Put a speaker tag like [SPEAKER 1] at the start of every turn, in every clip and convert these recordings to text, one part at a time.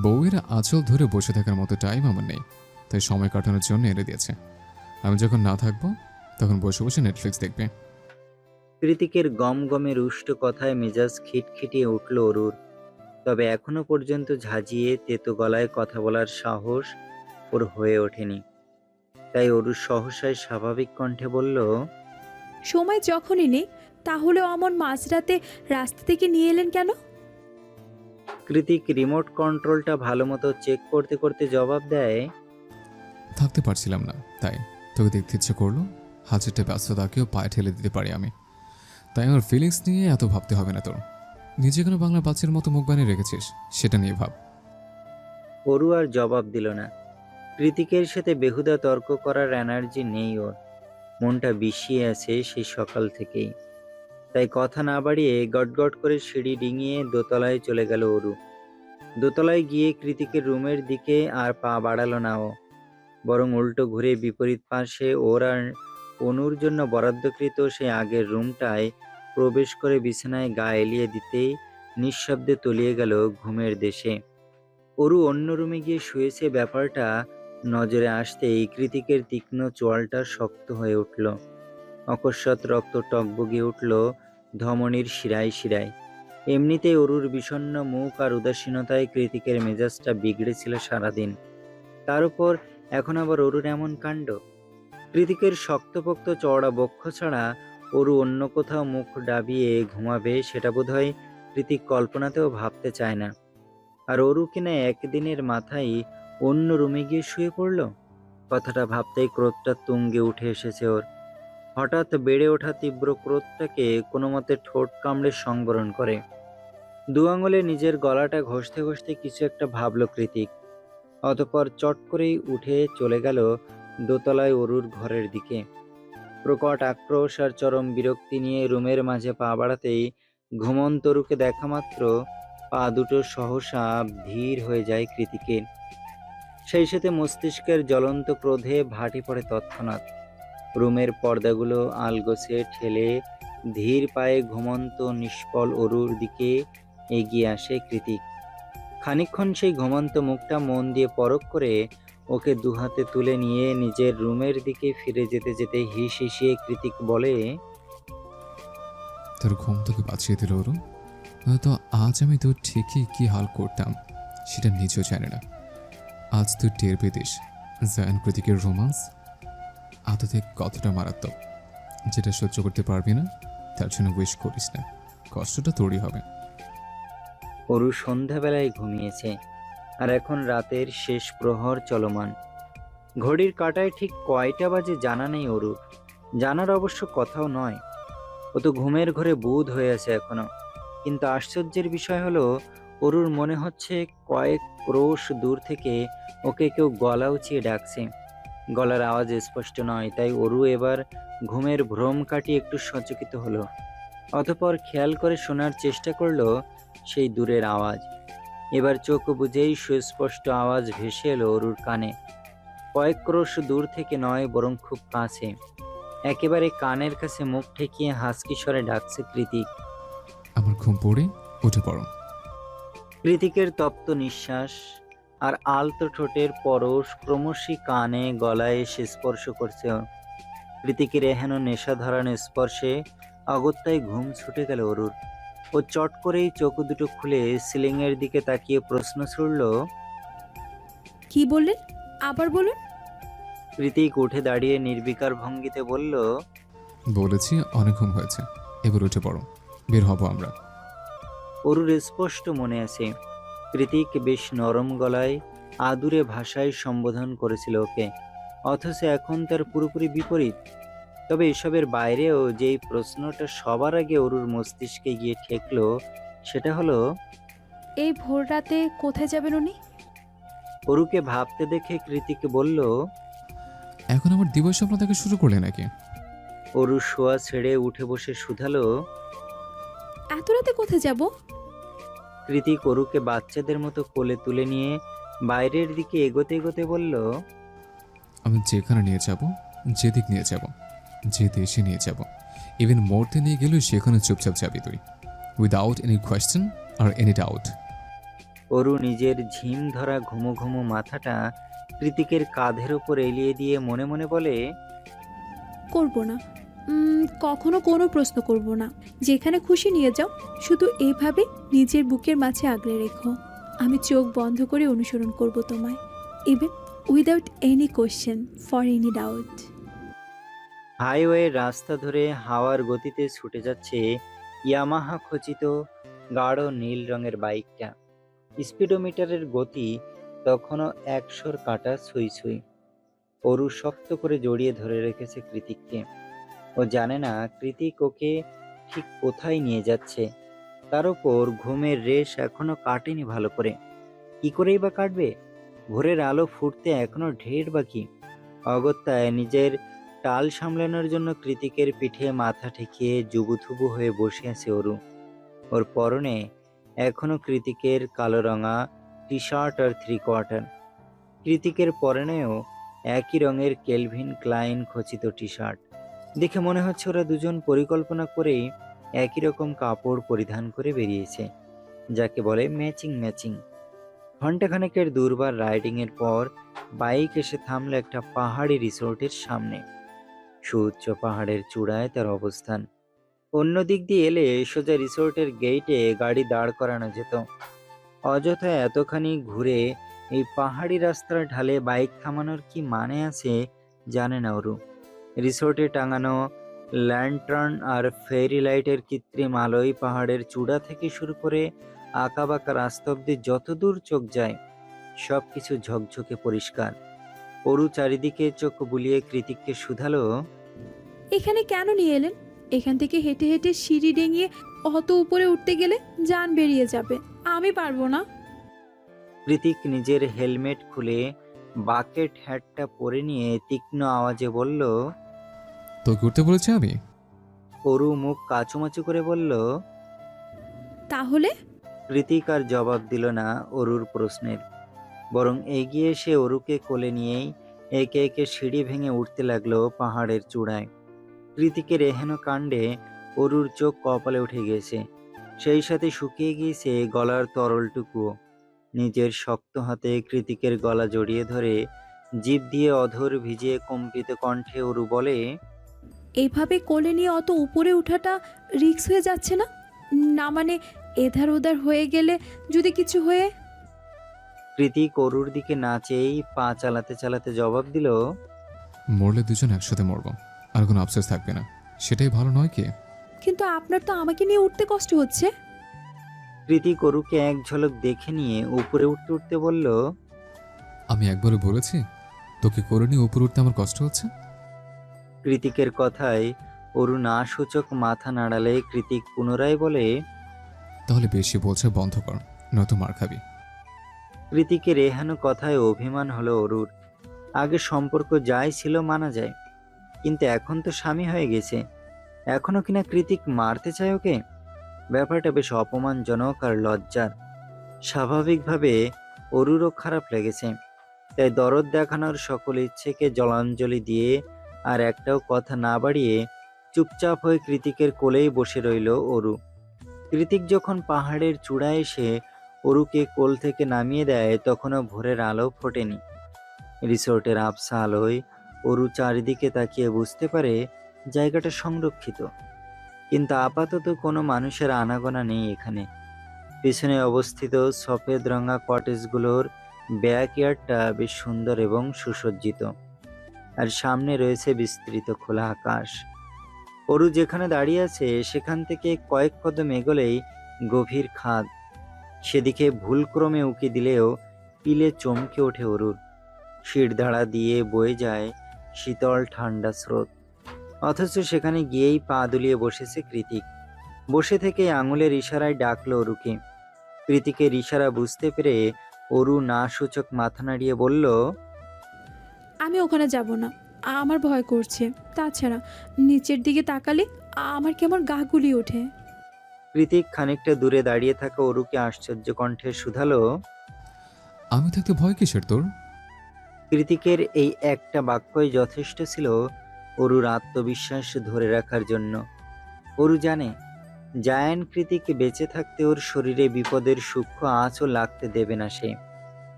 [SPEAKER 1] বউয়ের আঁচল ধরে বসে থাকার মতো টাইম আমার নেই, তাই সময় কাটানোর জন্য এনে দিয়েছে। আমি যখন না থাকবো তখন বসে বসে নেটফ্লিক্স দেখবে।
[SPEAKER 2] কৃতিকের গমগমে রুষ্ট কথায় মেজাজ খিটখিটিয়ে উঠল অরুর। তবে এখনো পর্যন্ত ঝাঁঝিয়ে তেতো গলায় কথা বলার সাহস ওর হয়ে ওঠেনি। তাই অরু সহসায় স্বাভাবিক কণ্ঠে বলল,
[SPEAKER 3] সময় যখনই নেই, তাহলেও অমন মাঝরাতে রাস্তা থেকে নিয়ে এলেন কেন?
[SPEAKER 2] কৃতিক রিমোট কন্ট্রোলটা ভালো মতো চেক করতে করতে জবাব দেয়,
[SPEAKER 1] থাকতে পারছিলাম না, তাই তোকে দেখতে ইচ্ছে করলো। হাজারটা ব্যস্ততাকেও পায়ে ঠেলে দিতে পারি আমি, তাই আমার ফিলিংস নিয়ে এত ভাবতে হবে না তোর। নিজে কোনো বাংলা বাচ্চার মতো মুখ বানিয়ে রেখেছিস, সেটা নিয়ে ভাব।
[SPEAKER 2] অরু আর জবাব দিল না। কৃতিকের সাথে বেহুদা তর্ক করার এনার্জি নেই ওর। মনটা বিষিয়ে আছে সেই সকাল থেকেই। তাই কথা না বাড়িয়ে গটগট করে সিঁড়ি ডিঙিয়ে দোতলায় চলে গেল অরু। দোতলায় গিয়ে কৃতিকের রুমের দিকে আর পা বাড়ালো না ও, বরং উল্টো ঘুরে বিপরীত পাশে ওর আর অনুর জন্য বরাদ্দকৃত সেই আগের রুমটায় প্রবেশ করে বিছানায় গা এলিয়ে দিতেই নিঃশব্দে তলিয়ে গেল ঘুমের দেশে। অরু অন্য রুমে গিয়ে শুয়েছে, ব্যাপারটা নজরে আসতেই কৃতিকের তীক্ষ্ণ চোয়ালটা শক্ত হয়ে উঠল। অকস্মাৎ রক্ত টগবগিয়ে উঠল ধমনীর শিরায় শিরায়। এমনিতেই অরুর বিষণ্ণ মুখ আর উদাসীনতায় কৃতিকের মেজাজটা বিগড়েছিল সারাদিন। তার উপর এখন আবার অরুর এমন কাণ্ড। কৃতিকের শক্তপোক্ত চওড়া বক্ষ ছাড়া অরু অন্য কোথাও মুখ ডাবিয়ে ঘুমাবে, সেটা বোধহয় কৃতিক কল্পনাতেও ভাবতে চায় না। আর অরু কিনা একদিনের মাথায় অন্য রুমে গিয়ে শুয়ে পড়ল। কথাটা ভাবতেই ক্রোধটা তুঙ্গে উঠে এসেছে ওর। হঠাৎ বেড়ে ওঠা তীব্র ক্রোধটাকে কোনো মতে ঠোঁট কামড়ে সংবরণ করে। দু আঙুলে নিজের গলাটা ঘষতে ঘষতে কিছু একটা ভাবল কৃতিক। অতঃপর চট করেই উঠে চলে গেল দোতলায় অরুর ঘরের দিকে। প্রকট আক্রোশ আর চরম বিরক্তি নিয়ে রুমের মাঝে পা বাড়াতেই ঘুমন্ত অরুকে দেখা মাত্র পা দুটো সহসা ধীর হয়ে যায় কৃতিকের। সেই সাথে মস্তিষ্কের জ্বলন্ত ক্রোধে ভাটি পড়ে তৎক্ষণাৎ। রুমের পর্দাগুলো আলগোছে ঠেলে ধীর পায়ে ঘুমন্ত নিষ্ফল অরুর দিকে এগিয়ে আসে কৃতিক। খানিকক্ষণ সেই ঘুমন্ত মুখটা মন দিয়ে পরখ করে ওকে দুহাতে তুলে নিয়ে নিজের রুমের দিকে ফিরে যেতে যেতে হিস হিসিয়ে কৃতিক বলে,
[SPEAKER 1] তোর ঘুম তোকে বাঁচিয়ে দিল ওরু। হয়তো আজ আমি তোর ঠিকই কি হাল করতাম সেটা নিজেও জানি না। আজ তুই টের পেতিস জায়ান কৃতিকের রোমান্স আদতে কতটা মারাত্মক। যেটা সহ্য করতে পারবি না তার জন্য উইশ করিস না, কষ্টটা তোরই হবে।
[SPEAKER 2] অরু সন্ধ্যাবেলায় ঘুমিয়েছে, আর এখন রাতের শেষ প্রহর চলমান। ঘড়ির কাঁটায় ঠিক কয়টা বাজে জানা নেই অরুর, জানার অবশ্য কথাও নয়। ও তো ঘুমের ঘরে বুঁদ হয়ে আছে এখনো। কিন্তু আশ্চর্যের বিষয় হলো, অরুর মনে হচ্ছে কয়েক ক্রোশ দূর থেকে ওকে কেউ গলা উঁচিয়ে ডাকছে। গলার আওয়াজ স্পষ্ট নয়, তাই অরু এবার ঘুমের ভ্রম কাটিয়ে একটু সচকিত হলো। অতঃপর খেয়াল করে শোনার চেষ্টা করলো সেই দূরের আওয়াজ। এবার চোখ বুঝেই সুস্পষ্ট আওয়াজ ভেসে এলো অরুর কানে। কয়েক ক্রোশ দূর থেকে নয়, বরং খুব কাছে। একেবারে কানের কাছে মুখ ঠেকিয়ে হাসকি স্বরে ডাকছে কৃতিক।
[SPEAKER 1] আমার ঘুম পড়ে উঠে পড়ো।
[SPEAKER 2] কৃতিকের তপ্ত নিঃশ্বাস আর আলতো ঠোঁটের পরশ ক্রমশই কানে গলায় এসে স্পর্শ করছে। কৃতিকের এহেন নেশা ধরানো স্পর্শে অগত্যায় ঘুম ছুটে গেল অরুর। ও চট করেই চোখ দুটো খুলে সিলিং এর দিকে তাকিয়ে প্রশ্ন ছুড়ল,
[SPEAKER 3] কি বললেন? আবার বলুন।
[SPEAKER 2] কৃতিক উঠে দাঁড়িয়ে নির্বিকার ভঙ্গিতে বলল,
[SPEAKER 1] বলেছি অনেক ঘুম হয়েছে, এবার উঠে পড়ো, বের হব আমরা।
[SPEAKER 2] অরুর স্পষ্ট মনে আছে কৃতিক বেশ নরম গলায় আদুরে ভাষায় সম্বোধন করেছিল ওকে, অথচ এখন তার পুরোপুরি বিপরীত। তবে এসবের বাইরেও যেই প্রশ্নটা সবার আগে অরুর মস্তিষ্কে গিয়ে ঠেকলো, সেটা হলো,
[SPEAKER 3] এই ভোর রাতে কোথায় যাবেন উনি?
[SPEAKER 2] অরুকে ভাবতে দেখে কৃতিক বলল,
[SPEAKER 1] এখন আমার দিবস স্বপ্ন থেকে শুরু করলে নাকি?
[SPEAKER 2] অরু শোয়া ছেড়ে উঠে বসে শুধালো।
[SPEAKER 3] এত রাতে কোথায় যাব?
[SPEAKER 2] কৃতিক অরুকে বাচ্চাদের মতো কোলে তুলে নিয়ে বাইরের দিকে এগোতে এগোতে বলল,
[SPEAKER 1] আমি যেখানে নিয়ে যাব, যেদিক নিয়ে যাব, যে দেশে নিয়ে যাব, ইভেন মরতে নিয়ে গেলেও সেখানে চুপচাপ যাবি তুই, উইদাউট এনি কোয়েশ্চেন আর এনি ডাউট।
[SPEAKER 2] অরু নিজের ঝিম ধরা ঘুমো ঘুমো মাথাটা কৃতিকের কাঁধের ওপর এলিয়ে দিয়ে মনে মনে বলে,
[SPEAKER 3] করব না। কখনো কোনো প্রশ্ন করব না। যেখানে খুশি নিয়ে যাও, শুধু এইভাবে নিজের বুকের মাঝে আগলে রেখো। আমি চোখ বন্ধ করে অনুসরণ করব তোমায়, even without any question for any doubt.
[SPEAKER 2] হাইওয়ের রাস্তা ধরে হাওয়ার গতিতে ছুটে যাচ্ছে ইয়ামাহা খচিত গাঢ় নীল রঙের বাইকটা। স্পিডোমিটারের গতি তখনও 100 কাটা ছুঁই ছুঁই। অরু শক্ত করে জড়িয়ে ধরে রেখেছে কৃতিককে। ও জানে না কৃতিক ওকে ঠিক কোথায় নিয়ে যাচ্ছে। তার উপর ঘুমের রেশ এখনো কাটেনি ভালো করে। কি করেই বা কাটবে? ভোরের আলো ফুটতে এখনো ঢের বাকি। অগত্যায় নিজের টাল সামলানোর জন্য কৃতিকের পিঠে মাথা ঠেকিয়ে জুবুথুবু হয়ে বসে আছে অরু। ওর পরনে এখনো কৃতিকের কালো রঙা টি শার্ট আর 3/4। কৃতিকের পরনেও একই রঙের কেলভিন ক্লাইন খচিত টি শার্ট। দেখে মনে হচ্ছে ওরা দুজন পরিকল্পনা করেই একই রকম কাপড় পরিধান করে বেরিয়েছে, যাকে বলে ম্যাচিং ম্যাচিং। ঘণ্টাখানেকের দুর্বার রাইডিং এর পর বাইক এসে থামলো একটা পাহাড়ি রিসোর্টের সামনে। সুউচ্চ পাহাড়ের চূড়ায় তার অবস্থান। অন্য দিক দিয়ে এলে সোজা রিসোর্টের গেইটে গাড়ি দাঁড় করানো যেত। অযথা এতখানি ঘুরে এই পাহাড়ি রাস্তার ঢালে বাইক থামানোর কি মানে আছে জানে না অরু। রিসোর্টে টাঙানো ল্যান্টার্ন আর ফেরি লাইটের কৃত্রিম আলোয় পাহাড়ের চূড়া থেকে শুরু করে আঁকাবাঁকা রাস্তা অব্দি যতদূর চোখ যায় সবকিছু ঝকঝকে পরিষ্কার। অরু চারিদিকে চোখ বুলিয়ে কৃতিককে শুধালো,
[SPEAKER 3] এখানে কেন নিয়ে এলেন? এখান থেকে হেঁটে হেঁটে সিঁড়ি ডেঙিয়ে অত উপরে উঠতে গেলে জান বেরিয়ে যাবে। আমি পারবো না।
[SPEAKER 2] কৃতিক নিজের হেলমেট খুলে বাকেট হ্যাটটা পরে নিয়ে তীক্ষ্ণ আওয়াজে বলল।
[SPEAKER 1] তোকে উঠতে বলেছি আমি?
[SPEAKER 2] অরু মুখ কাচুমাচু করে বলল।
[SPEAKER 3] তাহলে?
[SPEAKER 2] কৃতিক আর জবাব দিল না অরুর প্রশ্নের, বরং এগিয়ে এসে অরুকে কোলে নিয়েই একে একে সিঁড়ি ভেঙে উঠতে লাগলো পাহাড়ের চূড়ায়। কৃতিকের এহেন কাণ্ডে অরুর চোখ কপালে উঠে গিয়েছে, সেই সাথে শুকিয়ে গিয়েছে গলার তরলটুকুও। নিজের শক্ত হাতে কৃতিকের গলা জড়িয়ে ধরে জিভ দিয়ে অধর ভিজিয়ে কম্পিত কণ্ঠে অরু বলে,
[SPEAKER 3] এইভাবে কোলে নিয়ে অত উপরে ওঠাটা রিস্ক হয়ে যাচ্ছে না? না মানে এধার ওধার হয়ে গেলে যদি কিছু হয়ে?
[SPEAKER 2] কৃতিক অরুর দিকে না চেয়েই পা চালাতে চালাতে জবাব দিল,
[SPEAKER 1] মরলে দুজন একসাথে মরবো, আর কোনো আফসোস থাকবে না, সেটাই ভালো নয় কি?
[SPEAKER 3] কিন্তু আপনার তো আমাকে নিয়ে উঠতে কষ্ট হচ্ছে।
[SPEAKER 2] কৃতিক অরুকে এক ঝলক দেখে নিয়ে উপরে উঠতে উঠতে বলল,
[SPEAKER 1] আমি একবারও বলেছি তোকে করে নিয়ে উপরে উঠতে আমার কষ্ট হচ্ছে?
[SPEAKER 2] কৃতিকের কথায় অরু না সূচক মাথা নাড়ালে কৃতিক পুনরায় বলে,
[SPEAKER 1] তাহলে বেশি বলছে বন্ধ কর, নয়তো মার খাবি।
[SPEAKER 2] কৃতিকের এহেন কথায় অভিমান হলো অরুর। আগে সম্পর্ক যাই ছিল মানা যায়, কিন্তু এখন তো স্বামী হয়ে গেছে, এখনো কিনা কৃতিক মারতে চায় ওকে। ব্যাপারটা বেশ অপমানজনক আর লজ্জার। স্বাভাবিকভাবে অরুরও খারাপ লেগেছে, তাই দরদ দেখানোর সকল ইচ্ছেকে জলাঞ্জলি দিয়ে আর একটাও কথা না বাড়িয়ে চুপচাপ হয়ে কৃতিকের কোলেই বসে রইল অরু। কৃতিক যখন পাহাড়ের চূড়ায় এসে অরুকে কোল থেকে নামিয়ে দেয় তখনও ভোরের আলো ফোটেনি। রিসোর্টের আবছা আলোয় অরু চারিদিকে তাকিয়ে বুঝতে পারে জায়গাটা সংরক্ষিত, কিন্তু আপাতত কোনো মানুষের আনাগোনা নেই এখানে। পিছনে অবস্থিত সফেদ রঙা কটেজগুলোর ব্যাকইয়ার্ডটা বেশ সুন্দর এবং সুসজ্জিত, আর সামনে রয়েছে বিস্তৃত খোলা আকাশ। অরু যেখানে দাঁড়িয়ে আছে সেখান থেকে কয়েক কদম এগোলেই গভীর খাদ। সেদিকে ভুলক্রমে উকি দিলেও পিলে চমকে ওঠে অরুর। শিরদাঁড়া দিয়ে বয়ে যায় শীতল ঠান্ডা স্রোত, অথচ সেখানে গিয়েই পা দুলিয়ে বসেছে কৃতিক। বসে থেকে আঙুলের ইশারায় ডাকলো অরুকে। কৃতিকের ইশারা বুঝতে পেরে অরু না সূচক মাথা নাড়িয়ে বলল,
[SPEAKER 3] আমি ওখানে যাব না, আমার ভয় করছে। তাছাড়া নিচের দিকে তাকালে আমার কেমন গা গুলিয়ে ওঠে।
[SPEAKER 2] কৃতিক খানিকটা দূরে দাঁড়িয়ে থাকা অরুকে আশ্চর্য কণ্ঠে শুধালো।
[SPEAKER 1] আমি থাকতে ভয় কিসের তোর?
[SPEAKER 2] কৃতিকের এই একটা বাক্যই যথেষ্ট ছিল অরুর আত্মবিশ্বাস ধরে রাখার জন্য। অরু জানে জায়ান কৃতিক বেঁচে থাকতে ওর শরীরে বিপদের সূক্ষ্ম আঁচও লাগতে দেবে না সে।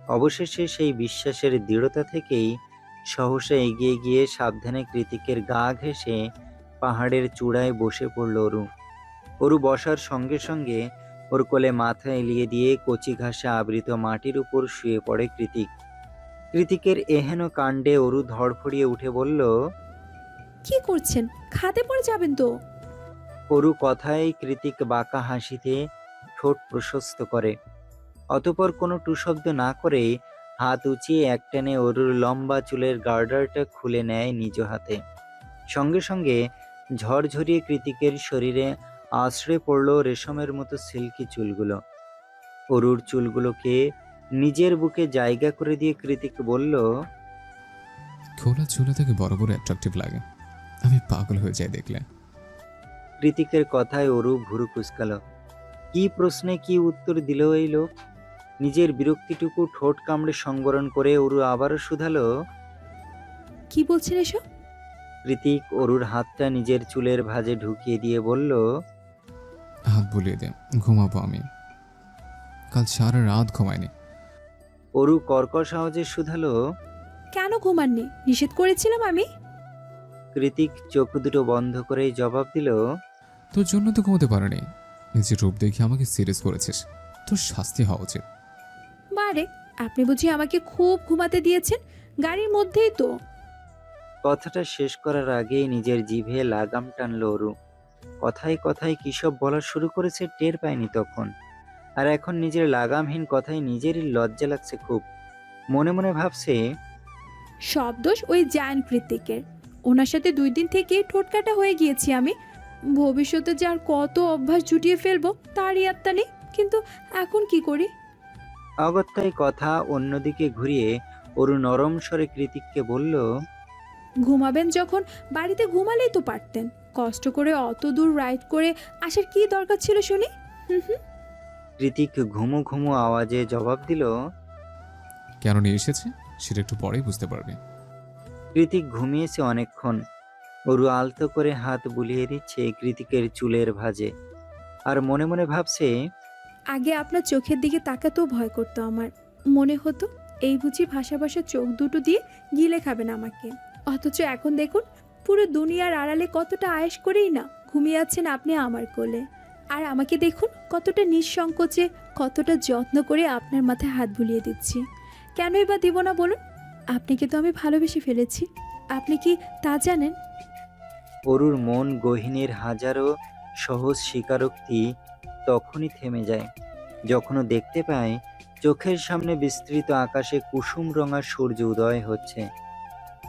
[SPEAKER 2] অবশেষে সেই বিশ্বাসের দৃঢ়তা থেকেই সহসা এগিয়ে গিয়ে সাবধানে কৃতিকের গা ঘেঁষে পাহাড়ের চূড়ায় বসে পড়ল অরু। অরু বসার সঙ্গে সঙ্গে ওর কোলে মাথা এলিয়ে দিয়ে কচি ঘাসে আবৃত মাটির উপর শুয়ে পড়ে কৃতিক। কৃতিকের এহেন কাণ্ডে অরু ধড়ফড়িয়ে উঠে বলল,
[SPEAKER 3] কি করছেন? খাতে পড়ে যাবেন তো।
[SPEAKER 2] অরু কথায় কৃতিক বাঁকা হাসিতে ঠোঁট প্রশস্ত করে। অতঃপর কোনো টুশব্দ না করে হাত উঁচিয়ে একটানে অরুর লম্বা চুলের গার্ডারটা খুলে নেয় নিজ হাতে। সঙ্গে সঙ্গে ঝরঝরিয়ে কৃতিকের শরীরে আছড়ে পড়ল রেশমের মতো সিল্কি চুলগুলো। অরুর চুলগুলোকে নিজের বুকে জায়গা করে দিয়ে কৃতিক বলল,
[SPEAKER 1] খোলা চুলে থেকে বড় বড় অ্যাট্রাকটিভ লাগে, আমি পাগল হয়ে যাই দেখলে।
[SPEAKER 2] কৃতিকের কথায় অরু ভুরু কুঁচকাল। কি প্রশ্নে কি উত্তর দিল এই লোক? নিজের বিরক্তিটুকু ঠোঁট কামড়ে সংবরণ করে অরু আবারও শুধালো।
[SPEAKER 3] কি বলছেন এসব?
[SPEAKER 2] কৃতিক অরুর হাতটা নিজের চুলের ভাঁজে ঢুকিয়ে দিয়ে বলল,
[SPEAKER 1] হাত বুলিয়ে দে, ঘুমাবো আমি, কাল সারা রাত ঘুমায়নি।
[SPEAKER 2] অরু কর্কশ আওয়াজে শুধালো।
[SPEAKER 3] কেন ঘুমাননি? নিষেধ করেছিলাম আমি।
[SPEAKER 2] কৃতিক চোখ দুটো বন্ধ করে জবাব দিল,
[SPEAKER 1] তোর জন্য তো ঘুমোতে পারিনি, নিজের রূপ দেখে আমাকে সিরিয়াস করেছিস, তোর শাস্তি হওয়া উচিত।
[SPEAKER 3] বারে, আপনি বুঝি আমাকে খুব ঘুমাতে দিয়েছেন? গাড়ির মধ্যেই তো।
[SPEAKER 2] কথাটা শেষ করার আগেই নিজের জিভে লাগাম টানল অরু। কথায় কথায় কী সব বলা শুরু করেছে টের পায়নি তখন। আর এখন নিজের লাগামহীন কথায় নিজেরই লজ্জা লাগছে খুব। মনে মনে ভাবছে,
[SPEAKER 3] সব দোষ ওই জায়ান কৃতিকের। ওনার সাথে 2 দিন থেকে ঠোঁট কাটা হয়ে গিয়েছি আমি। ভবিষ্যতে যে আর কত অভ্যাস জুটিয়ে ফেলবো তারই আত্মা নেই। কিন্তু এখন কি করি?
[SPEAKER 2] অগত্যায় কথা অন্যদিকে ঘুরিয়ে অরু নরম স্বরে কৃতিককে বলল,
[SPEAKER 3] ঘুমাবেন যখন বাড়িতে ঘুমালেই তো পারতেন। কষ্ট করে অত দূর রাইড করে আসার কি দরকার ছিল শুনি? হুম।
[SPEAKER 2] কৃতিক ঘুমু ঘুমু আওয়াজে জবাব দিল।
[SPEAKER 1] কেন নিয়ে এসেছে সেটা একটু পরেই বুঝতে পারবি।
[SPEAKER 2] কৃতিক ঘুমিয়েছে অনেকক্ষণ। অরু আলতো করে হাত বুলিয়ে দিচ্ছে কৃতিকের চুলের ভাঁজে। আর মনে মনে ভাবছে,
[SPEAKER 3] আগে আপনার চোখের দিকে তাকাতেও ভয় করতো আমার। মনে হতো এই বুঝি ভাষা ভাষা চোখ দুটো দিয়ে গিলে খাবেন আমাকে। অথচ এখন দেখুন, পুরো দুনিয়ার আড়ালে কতটা আয়েশ করেই না ঘুমিয়ে আছেন আপনি আমার কোলে। আর আমাকে দেখুন কতটা নিঃসংকোচে, কতটা যত্ন করে আপনার মাথায় হাত বুলিয়ে দিচ্ছি। কেনই বা দিব না বলুন? আপনাকে তো আমি ভালোবেসে ফেলেছি। আপনি কি তা জানেন?
[SPEAKER 2] অরুর মন গহীনের হাজারো সহজ স্বীকারোক্তি তখনই থেমে যায় যখনও দেখতে পায় চোখের সামনে বিস্তৃত আকাশে কুসুম রঙা সূর্য উদয় হচ্ছে।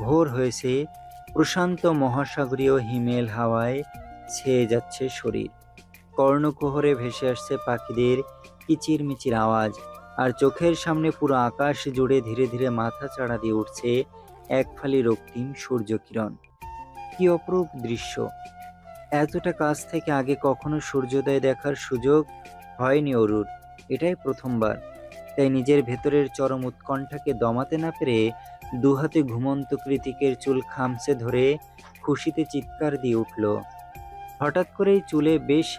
[SPEAKER 2] ভোর হয়েছে, প্রশান্ত মহাসাগরীয় হিমেল হাওয়ায় ছেয়ে যাচ্ছে শরীর। কর্ণকুহরে ভেসে আসছে পাখিদের কিচিরমিচির আওয়াজ। আর চোখের সামনে পুরো আকাশ জুড়ে ধীরে ধীরে মাথা চাড়া দিয়ে উঠছে এক ফালি রক্তিম সূর্যকিরণ। কি অপরূপ দৃশ্য! এতটা কাছ থেকে আগে কখনো সূর্যোদয় দেখার সুযোগ হয়নি অরুর, এটাই প্রথমবার। তাই নিজের ভেতরের চরম উৎকণ্ঠাকে দমাতে না পেরে দুহাতে ঘুমন্ত কৃতিকের চুল খামচে ধরে খুশিতে চিৎকার দিয়ে উঠল। হঠাৎ করেই চুলে বেশ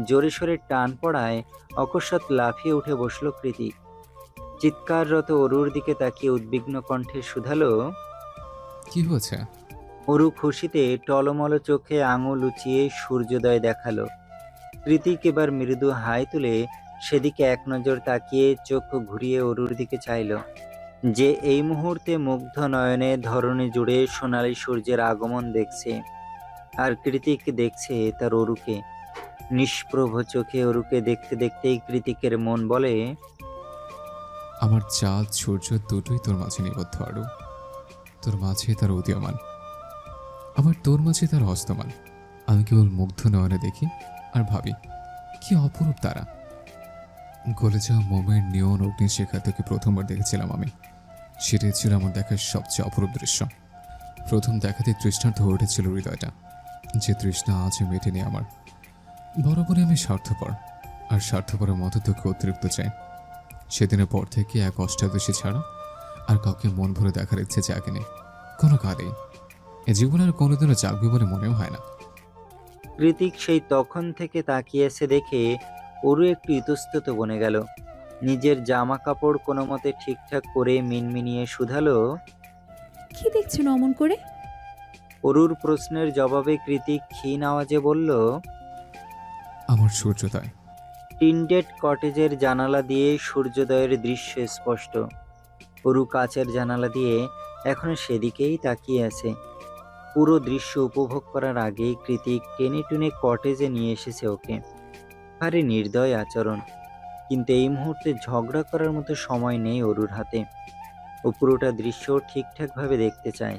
[SPEAKER 2] জোরে সোরে টান পড়ায় অকস্মাৎ লাফিয়ে উঠে বসল কৃতিক। চিৎকাররত অরুর দিকে তাকিয়ে উদ্বিগ্ন কণ্ঠে শুধালো।
[SPEAKER 1] কি হয়েছে?
[SPEAKER 2] অরু খুশিতে টলমল চোখে আঙুল উঁচিয়ে সূর্যোদয় দেখালো। কৃতিক এবার মৃদু হাই তুলে সেদিকে এক নজর তাকিয়ে চোখ ঘুরিয়ে অরুর দিকে চাইল, যে এই মুহূর্তে মুগ্ধ নয়নে ধরণী জুড়ে সোনালী সূর্যের আগমন দেখছে। আর কৃতিক দেখছে তার অরুকে। নিষ্প্রভ চোখে অরুকে দেখতে দেখতেই কৃতিকের মন বলে,
[SPEAKER 1] আমার চাঁদ সূর্য দুটোই তোর মাঝে নিবদ্ধ আরু। তোর মাঝে তার উদীয়মান, আবার তোর মাঝে তার অস্তমান। আমি কেবল মুগ্ধ নয়নে দেখি আর ভাবি, কি অপরূপ তারা। গলে যাওয়া মোমের নিয়ন অগ্নিশিখা থেকে প্রথমবার দেখেছিলাম আমি। সেটাই ছিল আমার দেখার সবচেয়ে অপরূপ দৃশ্য। প্রথম দেখাতে তৃষ্ণার্থ হয়ে উঠেছিল হৃদয়টা, যে তৃষ্ণা আজও মেটেনি আমার। বরাবরই আমি স্বার্থপর, আর স্বার্থপরের মতো তোকে অতিরিক্ত চাই। সেদিনের পর থেকে এক অষ্টাদশী ছাড়া আর কাউকে মন ভরে দেখার ইচ্ছে জাগেনি কোনো কালেই। এ জীবন আর কোনোদিনও জাগবে বলে মনেও হয় না।
[SPEAKER 2] কৃতিক সেই তখন থেকে তাকিয়েছে দেখে ওরও একটু ইতস্তত বনে গেল। নিজের জামা কাপড় কোনো মতে ঠিকঠাক করে মিনমিনিয়ে শুধালো।
[SPEAKER 3] কি দেখছেন অমন করে?
[SPEAKER 2] অরুর প্রশ্নের জবাবে কৃতিক ক্ষীণ আওয়াজে বলল,
[SPEAKER 1] আমার সূর্যোদয়।
[SPEAKER 2] টিনডেড কটেজের জানালা দিয়ে সূর্যোদয়ের দৃশ্য স্পষ্ট। অরু কাচের জানালা দিয়ে এখনো সেদিকেই তাকিয়ে আছে। পুরো দৃশ্য উপভোগ করার আগেই কৃতিক টেনে টুনে কটেজে নিয়ে এসেছে ওকে। আরে নির্দয় আচরণ, কিন্তু এই মুহূর্তে ঝগড়া করার মতো সময় নেই অরুর হাতে। ও পুরোটা দৃশ্য ঠিকঠাকভাবে দেখতে চায়,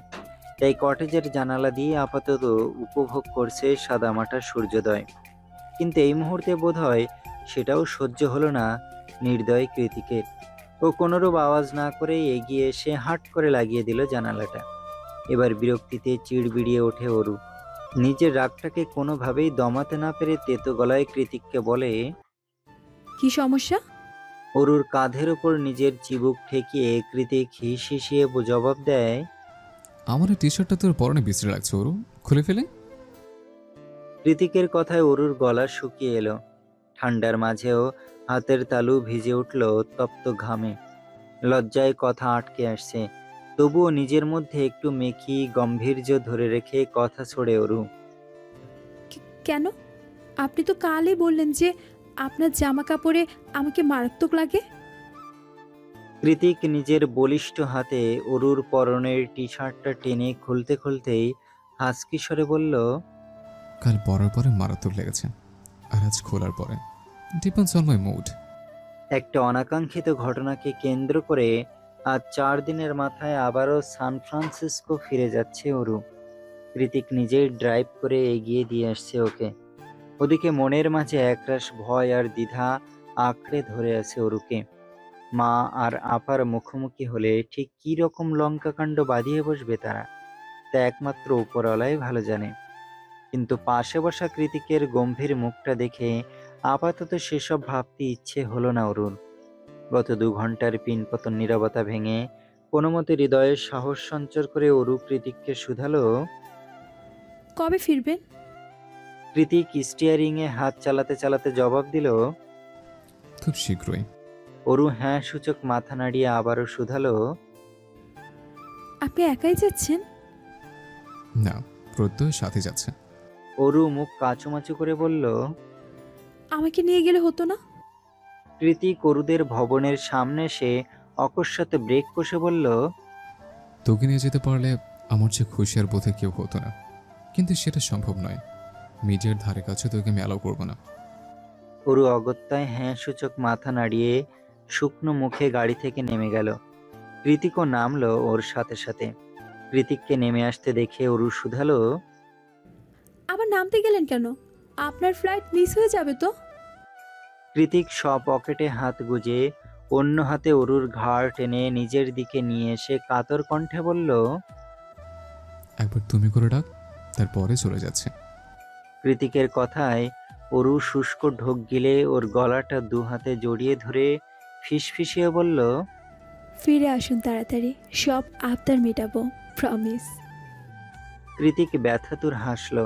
[SPEAKER 2] তাই কটেজের জানালা দিয়ে আপাতত উপভোগ করছে সাদামাটা সূর্যোদয়। কিন্তু এই মুহূর্তে বোধহয় সেটাও সহ্য হলো না নির্দয় কৃতিকের। ও কোনোরূপ আওয়াজ না করে এগিয়ে এসে হাট করে লাগিয়ে দিল জানালাটা। এবার বিরক্তিতে চিড়বিড়িয়ে ওঠে অরু। নিজের রাগটাকে কোনোভাবেই দমাতে না পেরে তেতো গলায় কৃতিককে বলে।
[SPEAKER 3] কি সমস্যা?
[SPEAKER 2] অরুর কাঁধের ওপর নিজের চিবুক ঠেকিয়ে কৃতিক হিসিয়ে জবাব দেয়।
[SPEAKER 1] আমার এই টি শার্টটা তোর পরনে বিশ্রী লাগছে ওরু, খুলে ফেলে।
[SPEAKER 2] কৃতিকের কথায় অরুর গলা শুকিয়ে এলো। ঠান্ডার মাঝেও হাতের তালু ভিজে উঠল তপ্ত ঘামে। লজ্জায় কথা আটকে আসছে, তবুও নিজের মধ্যে একটু মেকি গম্ভীর্য ধরে রেখে কথা ছড়ে অরু।
[SPEAKER 3] কেন? আপনি তো কালই বললেন যে আপনার জামা কাপড়ে আমাকে মারাত্মক লাগে।
[SPEAKER 2] কৃতিক নিজের বলিষ্ঠ হাতে অরুর পরনের টি শার্টটা টেনে খুলতে খুলতেই হাসকি স্বরে বলল।
[SPEAKER 1] কাল পরার পরে মারাত্মক লেগেছে, আর আজ খোলার পরে ডিপেন্ডস অন মাই মুড।
[SPEAKER 2] একটা অনাকাঙ্ক্ষিত ঘটনাকে কেন্দ্র করে আজ 4 দিনের মাথায় আবারও সান ফ্রান্সিসকো ফিরে যাচ্ছে অরু। কৃতিক নিজেই ড্রাইভ করে এগিয়ে দিয়ে আসছে ওকে। ওদিকে মনের মাঝে একরাশ ভয় আর দ্বিধা আঁকড়ে ধরে আছে অরুকে। মা আর আপার মুখোমুখি হলে ঠিক কী রকম লঙ্কাকাণ্ড বাঁধিয়ে বসবে তারা, তা একমাত্র উপরওয়ালাই ভালো জানে। কিন্তু পাশে বসা কৃতিকের গম্ভীর মুখটা দেখে আপাতত সেসব ভাবতে ইচ্ছে হলো না অরুর। গত 2 ঘন্টার পিনপতন নীরবতা ভেঙে কোনো মতে হৃদয়ে সাহস সঞ্চার করে অরু কৃতিককে শুধালো।
[SPEAKER 3] কবে ফিরবেন?
[SPEAKER 2] কৃতিক স্টিয়ারিংয়ে হাত চালাতে চালাতে জবাব দিল।
[SPEAKER 1] খুব শীঘ্রই।
[SPEAKER 2] অরু হ্যাঁ সূচক মাথা নাড়িয়ে আবারও শুধালো।
[SPEAKER 3] আপনি একাই যাচ্ছেন?
[SPEAKER 1] না, প্রত্যয় সাথে যাচ্ছে।
[SPEAKER 2] অরু মুখ কাঁচুমাচু করে বলল।
[SPEAKER 3] আমাকে নিয়ে গেলে হতো না?
[SPEAKER 2] কৃতিক অরুদের ভবনের সামনে এসে অকস্মাৎ ব্রেক কষে বলল।
[SPEAKER 1] তোকে নিয়ে যেতে পারলে আমার চেয়ে খুশি আর বোধে কেউ হতো না, কিন্তু সেটা সম্ভব নয়। মিডিয়ার ধারে কাছে তোকে আমি অ্যালাউ করবো না।
[SPEAKER 2] অরু অগত্যায় হ্যাঁ সূচক মাথা নাড়িয়ে শুকনো মুখে গাড়ি থেকে নেমে গেল। কৃতিকও নামলো ওর সাথে সাথে। কৃতিককে নেমে আসতে দেখে অরু শুধালো।
[SPEAKER 3] আবার নামতে গেলেন কেন? আপনার ফ্লাইট মিস হয়ে যাবে তো।
[SPEAKER 2] কৃতিক পকেটে হাত গুজে অন্য হাতে অরুর ঘাড় টেনে নিজের দিকে নিয়ে এসে কাতর কণ্ঠে বলল।
[SPEAKER 1] একবার তুমি করে ডাক, তারপরে চলে যাচ্ছে।
[SPEAKER 2] কৃতিকের কথায় অরু শুষ্ক ঢোক গিলে ওর গলাটা 2 হাতে জড়িয়ে ধরে ফিসফিসিয়ে বলল।
[SPEAKER 3] ফিরে আসুন তাড়াতাড়ি, সব আবদার মেটাবো, প্রমিস।
[SPEAKER 2] কৃতিক ব্যথাতুর হাসল,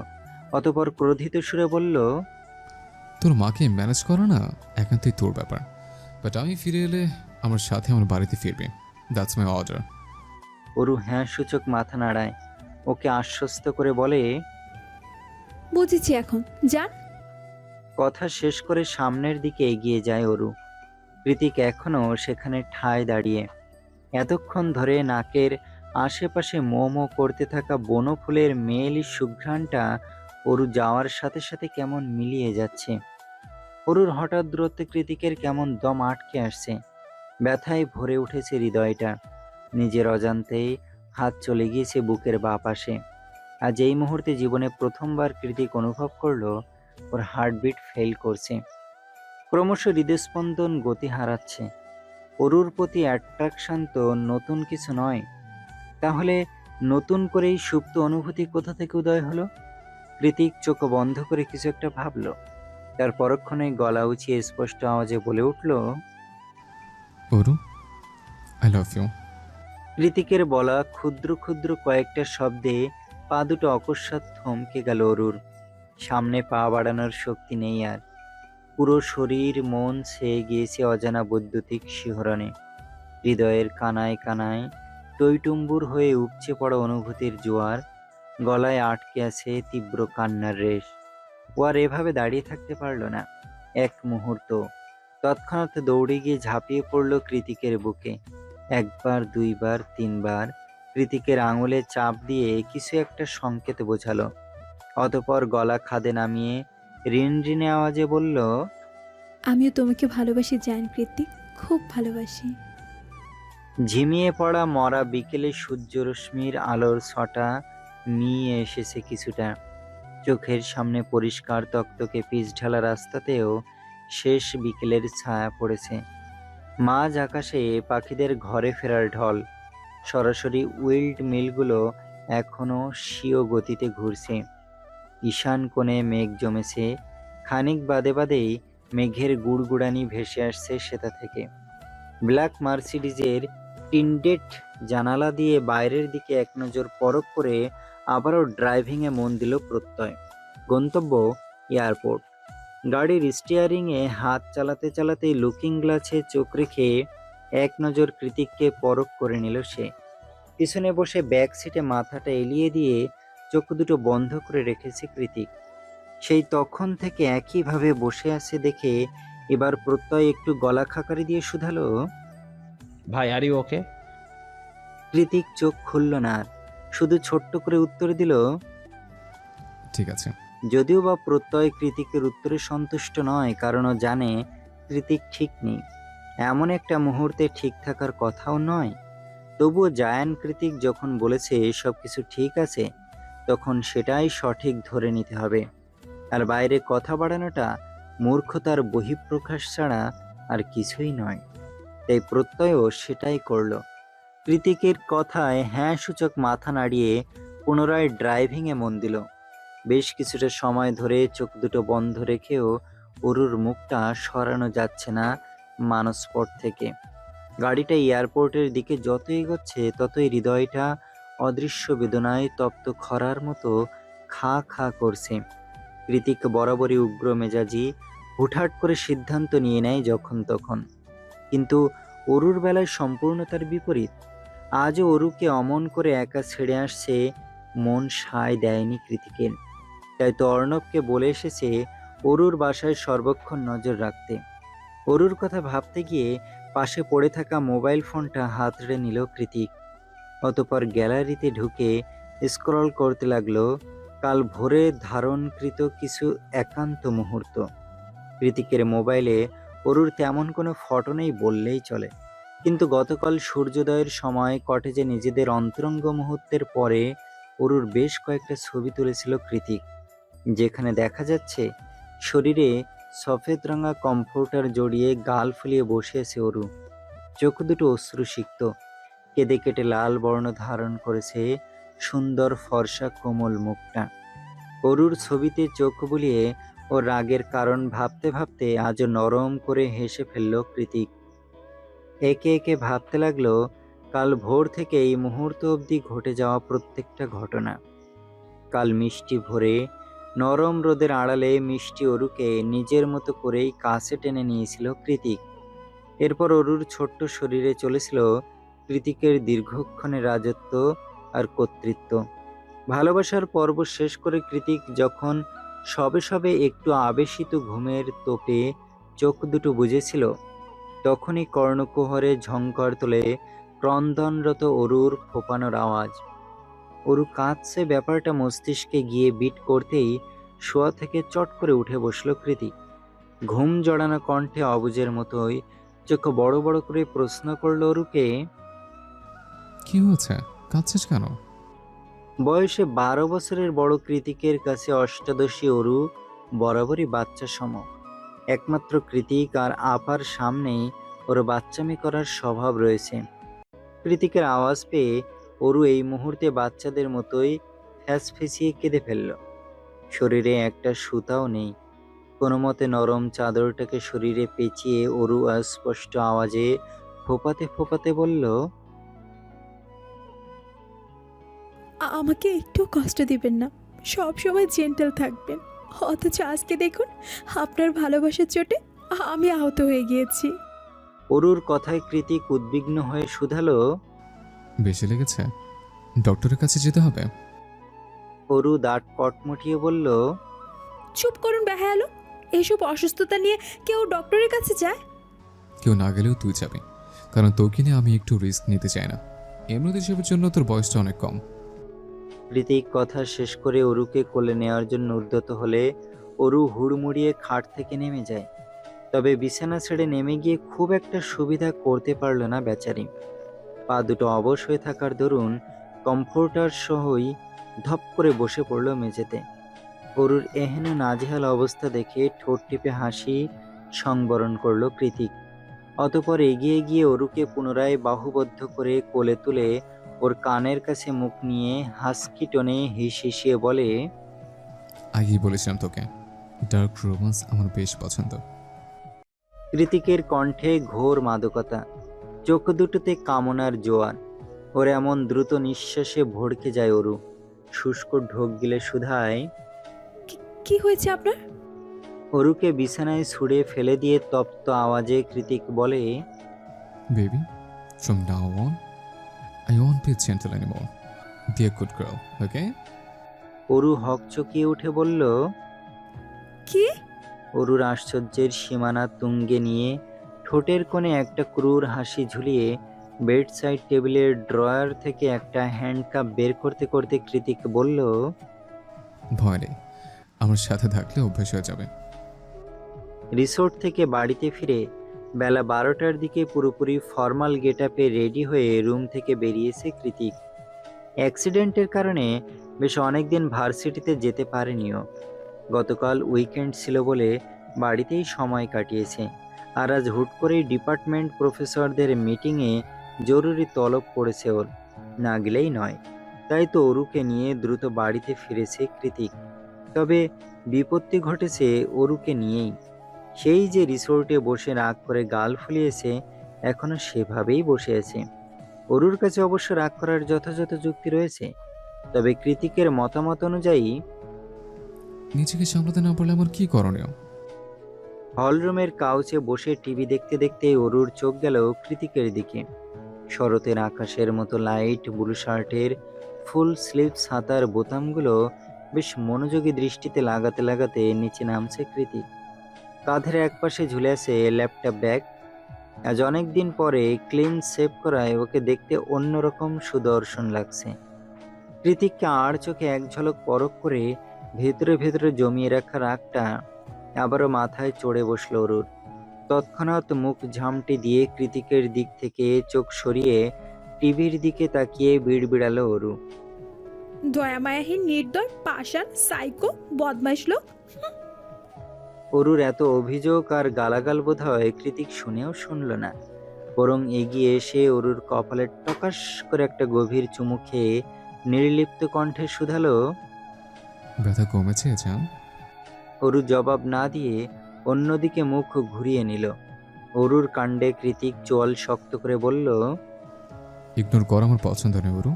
[SPEAKER 2] অতপর ক্রোধিত সুরে বলল।
[SPEAKER 1] তোর মাকে ম্যানেজ করা না একান্তই তোর ব্যাপার, বাট আমি ফিরে এলে আমার সাথে আমার বাড়িতে ফিরবে। That's my order.
[SPEAKER 2] অরু হ্যাঁ সূচক মাথা নাড়ায়, ওকে আশ্বস্ত করে বলে।
[SPEAKER 3] বুঝেছি, এখন যান।
[SPEAKER 2] কথা শেষ করে সামনের দিকে এগিয়ে যায় অরু। কৃতিক এখনো সেখানে ঠায় দাঁড়িয়ে। এতক্ষণ ধরে নাকের আশেপাশে মো মো করতে থাকা বনফুলের মেয়েলি সুঘ্রাণটা অরু যাওয়ার সাথে সাথে কেমন মিলিয়ে যাচ্ছে। অরুর হঠাৎ দূরত্বে কৃতিকের কেমন দম আটকে আসছে। ব্যথায় ভরে উঠেছে হৃদয়টা। নিজের অজান্তেই হাত চলে গিয়েছে বুকের বাঁ পাশে। আজ এই মুহূর্তে জীবনে প্রথমবার কৃতিক অনুভব করলো ওর হার্টবিট ফেল করছে। ক্রমশ হৃদস্পন্দন গতি হারাচ্ছে। অরুর প্রতি অ্যাট্রাকশন তো নতুন কিছু নয়, তাহলে নতুন করেই সুপ্ত অনুভূতি কোথা থেকে উদয় হলো? কৃতিক চোখ বন্ধ করে কিছু একটা ভাবল। তার পরক্ষণে গলা উঁচিয়ে স্পষ্ট আওয়াজে বলে উঠল।
[SPEAKER 1] Oru, I love you.
[SPEAKER 2] কৃতিকের বলা ক্ষুদ্র ক্ষুদ্র কয়েকটা শব্দে পা দুটো অকস্মাৎ থমকে গেল অরুর। সামনে পা বাড়ানোর শক্তি নেই আর। পুরো শরীর মন ছেয়ে গিয়েছে অজানা বৈদ্যুতিক শিহরণে। হৃদয়ের কানায় কানায় টইটুম্বুর হয়ে উপচে পড়া অনুভূতির জোয়ার। গলায় আটকে আছে তীব্র কান্নার রেশ। ও আর এভাবে দাঁড়িয়ে থাকতে পারল না এক মুহূর্ত। তৎক্ষণাৎ দৌড়ে গিয়ে ঝাঁপিয়ে পড়ল কৃতিকের বুকে। একবার, দুইবার, তিনবার কৃতিকের আঙুলে চাপ দিয়ে কিছু একটা সংকেত বোঝালো। অতঃপর গলা খাদে নামিয়ে রিনরিনে আওয়াজে বলল,
[SPEAKER 3] আমিও তোমাকে ভালোবাসি জায়ান কৃতিক, খুব ভালোবাসি।
[SPEAKER 2] ঝিমিয়ে পড়া মরা বিকেলে সূর্যরশ্মির আলোর ছটা মিয়ে এসেছে কিছুটা। চোখের সামনে পরিষ্কার তকতকে পিচঢালা রাস্তাতেও শেষ বিকেলের ছায়া পড়েছে। মাঝ আকাশে পাখিদের ঘরে ফেরার ঢল। সরাসরি উইল্ড মিলগুলো এখনো স্বীয় গতিতে ঘুরছে। ঈশান কোণে মেঘ জমেছে। খানিক বাদে বাদেই মেঘের গুড়গুড়ানি ভেসে আসছে সেটা থেকে। ব্ল্যাক মার্সিডিজের টিনডেড জানালা দিয়ে বাইরের দিকে এক নজর পরখ করে আবারও ড্রাইভিংয়ে মন দিল প্রত্যয়। গন্তব্য এয়ারপোর্ট। গাড়ির স্টিয়ারিংয়ে হাত চালাতে চালাতেই লুকিং গ্লাসে চোখ রেখে এক নজর কৃতিককে পরখ করে নিল সে। পিছনে বসে ব্যাক সিটে মাথাটা এলিয়ে দিয়ে চোখ দুটো বন্ধ করে রেখেছে কৃতিক। সেই তখন থেকে একইভাবে বসে আছে দেখে এবার প্রত্যয় একটু গলা খাকারি দিয়ে শুধালো,
[SPEAKER 4] ভাই আর ইউ ওকে?
[SPEAKER 2] কৃতিক চোখ খুলল না আর, শুধু ছোট্ট করে উত্তর দিল।
[SPEAKER 1] ঠিক আছে।
[SPEAKER 2] যদিও বা প্রত্যয় কৃতিকের উত্তরে সন্তুষ্ট নয়, কারণ ও জানে কৃতিক ঠিক নেই। এমন একটা মুহূর্তে ঠিক থাকার কথাও নয়। তবুও জায়ান কৃতিক যখন বলেছে সব কিছু ঠিক আছে, তখন সেটাই সঠিক ধরে নিতে হবে। আর বাইরে কথা বাড়ানোটা মূর্খতার বহিঃপ্রকাশ ছাড়া আর কিছুই নয়। তাই প্রত্যয়ও সেটাই করল। কৃতিকের কথায় হ্যাঁ সূচক মাথা নাড়িয়ে পুনরায় ড্রাইভিংয়ে মন দিল। বেশ কিছুটা সময় ধরে চোখ দুটো বন্ধ রেখেও অরুর মুখটা সরানো যাচ্ছে না মানসপট থেকে। গাড়িটা এয়ারপোর্টের দিকে যত এগোচ্ছে ততই হৃদয়টা অদৃশ্য বেদনায় তপ্ত খরার মতো খা খা করছে। কৃতিক বরাবরই উগ্র মেজাজি, হুটহাট করে সিদ্ধান্ত নিয়ে নেয় যখন তখন। কিন্তু অরুর বেলায় সম্পূর্ণ তার বিপরীত। আজও অরুকে অমন করে একা ছেড়ে আসছে মন সায় দেয়নি কৃতিকের। তাই তো অর্ণবকে বলে এসেছে অরুর বাসায় সর্বক্ষণ নজর রাখতে। অরুর কথা ভাবতে গিয়ে পাশে পড়ে থাকা মোবাইল ফোনটা হাতড়ে নিল কৃতিক। অতঃপর গ্যালারিতে ঢুকে স্ক্রল করতে লাগলো কাল ভোরে ধারণকৃত কিছু একান্ত মুহূর্ত। কৃতিকের মোবাইলে অরুর তেমন কোনো ফটো নেই বললেই চলে, কিন্তু গতকাল সূর্যোদয়ের সময় কটেজে নিজেদের অন্তরঙ্গ মুহূর্তের পরে অরুর বেশ কয়েকটা ছবি তুলেছিল কৃতিক, যেখানে দেখা যাচ্ছে শরীরে সফেদ রঙা কমফোর্টার জড়িয়ে গাল ফুলিয়ে বসে আছে অরু। চোখ দুটো অশ্রুসিক্ত, কেঁদে কেটে লাল বর্ণ ধারণ করেছে সুন্দর ফর্সা কোমল মুখটা। অরুর ছবিতে চোখ বুলিয়ে ও রাগের কারণ ভাবতে ভাবতে আজও নরম করে হেসে ফেলল কৃতিক। একে একে ভাবতে লাগলো কাল ভোর থেকে এই মুহূর্ত অবধি ঘটে যাওয়া প্রত্যেকটা ঘটনা। কাল মিষ্টি ভোরে নরম রোদের আড়ালে মিষ্টি অরুকে নিজের মতো করেই কাছে টেনে নিয়েছিল কৃতিক। এরপর অরুর ছোট্ট শরীরে চলেছিল কৃতিকের দীর্ঘক্ষণের রাজত্ব আর কর্তৃত্ব। ভালোবাসার পর্ব শেষ করে কৃতিক যখন সবে সবে একটু আবেশিত ঘুমের তোপে চোখ দুটো বুজেছিল, তখনই কর্ণকুহরে ঝংকার তোলে ক্রন্দনরত অরুর ফোপানোর আওয়াজ। অরু কাঁদছে ব্যাপারটা মস্তিষ্কে গিয়ে বিট করতেই শোয়া থেকে চট করে উঠে বসল কৃতিক। ঘুম জড়ানো কণ্ঠে অবুজের মতোই চোখ বড় বড় করে প্রশ্ন করল অরুকে,
[SPEAKER 1] কি হয়েছে? কাঁদছিস কেন?
[SPEAKER 2] বয়সে 12 বছরের বড় কৃতিকের কাছে অষ্টাদশী অরু বরাবরই বাচ্চা সম। একমাত্র কৃতিক আর আপার সামনেই ওর বাচ্চামি করার স্বভাব রয়েছে। কৃতিকের আওয়াজ পেয়ে অরু এই মুহূর্তে বাচ্চাদের মতোই ফ্যাঁসফেঁসিয়ে কেঁদে ফেলল। শরীরে একটা সুতাও নেই। কোনো মতে নরম চাদরটাকে শরীরে পেঁচিয়ে অরু অস্পষ্ট আওয়াজে ফোপাতে ফোপাতে বলল,
[SPEAKER 3] আমাকে একটু কষ্ট দিবেন না, সব সময় জেন্টাল থাকবেন। অথচ আজকে দেখুন আপনার ভালোবাসার চোটে আমি আহত হয়ে গিয়েছি।
[SPEAKER 2] অরুর কথায় কৃতিক উদ্বিগ্ন হয়ে শুধালো।
[SPEAKER 1] বেশি লেগেছে? ডক্টরের কাছে যেতে হবে?
[SPEAKER 2] অরু দাঁত কটমটিয়ে বলল।
[SPEAKER 3] চুপ করুন বেহায়ালো, এইসব অসুস্থতা নিয়ে কেউ ডক্টরের কাছে যায়?
[SPEAKER 1] কেউ না গেলেও তুই যাবি, কারণ তোকে নিয়ে আমি একটু রিস্ক নিতে চাই না। এমনিতে হিসেবের জন্য তোর বয়সটা অনেক কম।
[SPEAKER 2] কৃতিক কথা শেষ করে অরুকে কোলে নেওয়ার জন্য উদ্যত হলে অরু হুড়মুড়িয়ে খাট থেকে নেমে যায়। তবে বিছানা ছেড়ে নেমে গিয়ে খুব একটা সুবিধা করতে পারল না বেচারি। পা দুটো অবশ হয়ে থাকার দরুন কমফোর্টার সহই ধপ করে বসে পড়ল মেঝেতে। অরুর এহেন নাজেহাল অবস্থা দেখে ঠোঁট টিপে হাসি সংবরণ করল কৃতিক। অতঃপর এগিয়ে গিয়ে অরুকে পুনরায় বাহুবদ্ধ করে কোলে তুলে ওর কানের কাছে মুখ নিয়ে হাস্কি টোনে হিসিয়ে বলে।
[SPEAKER 1] আগেই বলেছিলাম তোকে, ডার্ক রোমান্স আমার বেশ পছন্দ।
[SPEAKER 2] কৃতিকের কণ্ঠে ঘোর মাদকতা, চোখ দুটোতে কামনার জোয়ার। ওর এমন দ্রুত নিঃশ্বাসে ভড়কে যায় অরু। শুষ্ক ঢোক গিলে শুধায়।
[SPEAKER 3] কি হয়েছে আপনার?
[SPEAKER 2] অরুকে বিছানায় ছুঁড়ে ফেলে দিয়ে তপ্ত আওয়াজে কৃতিক বলে।
[SPEAKER 1] Baby, from now on, I won't be gentle anymore. Be a good girl, okay?
[SPEAKER 2] Aru হকচকিয়ে উঠে বলল।
[SPEAKER 3] কি?
[SPEAKER 2] অরুর আশ্চর্যের সীমানা তুঙ্গে নিয়ে ঠোঁটের কোণে একটা ক্রূর হাসি ঝুলিয়ে বেড সাইড টেবিলের ড্রয়ার থেকে একটা হ্যান্ডকাপ বের করতে করতে কৃতিক বলল।
[SPEAKER 1] ভয় নেই, আমার সাথে থাকলে অভ্যেস হয়ে যাবে।
[SPEAKER 2] রিসোর্ট থেকে বাড়িতে ফিরে বেলা 12টার দিকে পুরোপুরি ফর্মাল গেটআপে রেডি হয়ে রুম থেকে বেরিয়েছে কৃতিক। অ্যাক্সিডেন্টের কারণে বেশ অনেকদিন ভার্সিটিতে যেতে পারেনিও। গতকাল উইকেন্ড ছিল বলে বাড়িতেই সময় কাটিয়েছে। আর আজ হুট করেই ডিপার্টমেন্ট প্রফেসরদের মিটিংয়ে জরুরি তলব পড়েছে ওর, না গেলেই নয়। তাই তো অরুকে নিয়ে দ্রুত বাড়িতে ফিরেছে কৃতিক। তবে বিপত্তি ঘটেছে অরুকে নিয়েই। সেই যে রিসোর্টে বসে রাগ করে গাল ফুলিয়েছে, এখনো সেভাবেই বসে আছে। অরুর কাছে অবশ্য রাগ করার যথাযথ যুক্তি রয়েছে। তবে কৃতিকের মতামত অনুযায়ী
[SPEAKER 1] নিজেকে সামলাতে না পারলে আমার কি করণীয়?
[SPEAKER 2] হলরুমের কাউচে বসে টিভি দেখতে দেখতে অরুর চোখ গেল কৃতিকের দিকে। শরতের আকাশের মতো লাইট ব্লু শার্টের ফুল স্লিভ ছাতার বোতামগুলো বেশ মনোযোগী দৃষ্টিতে লাগাতে লাগাতে নিচে নামছে কৃতিক। কাঁধের একপাশে ঝুলে আছে ল্যাপটপ ব্যাগ। আজ অনেকদিন পরে ক্লিন শেভ করায় ওকে দেখতে অন্যরকম সুদর্শন লাগছে। কৃতিককে আর চোখে এক ঝলক পরখ করে ভেতরে ভেতরে জমিয়ে রাখা রাগটা আবারও মাথায় চড়ে বসল অরুর। তৎক্ষণাৎ মুখ ঝামটি দিয়ে কৃতিকের দিক থেকে চোখ সরিয়ে টিভির দিকে তাকিয়ে বিড়বিড়ালো অরু।
[SPEAKER 3] দয়ামায়াহীন, নির্দয়, পাষাণ, সাইকো, বদমাইশ লোক।
[SPEAKER 2] অরুর এত অভিযোগ আর গালাগাল বোধ হয় কৃতিক শুনেও শুনল না, বরং এগিয়ে এসে অরুর কপালে টকাস করে একটা গভীর চুমু খেয়ে নির্লিপ্ত কণ্ঠে শুধালো।
[SPEAKER 1] ব্যথা কমেছে জান?
[SPEAKER 2] অরু জবাব না দিয়ে অন্যদিকে মুখ ঘুরিয়ে নিল। অরুর কাণ্ডে কৃতিক চোয়াল শক্ত করে বলল।
[SPEAKER 1] ইগনোর করা আমার পছন্দ নেই অরু।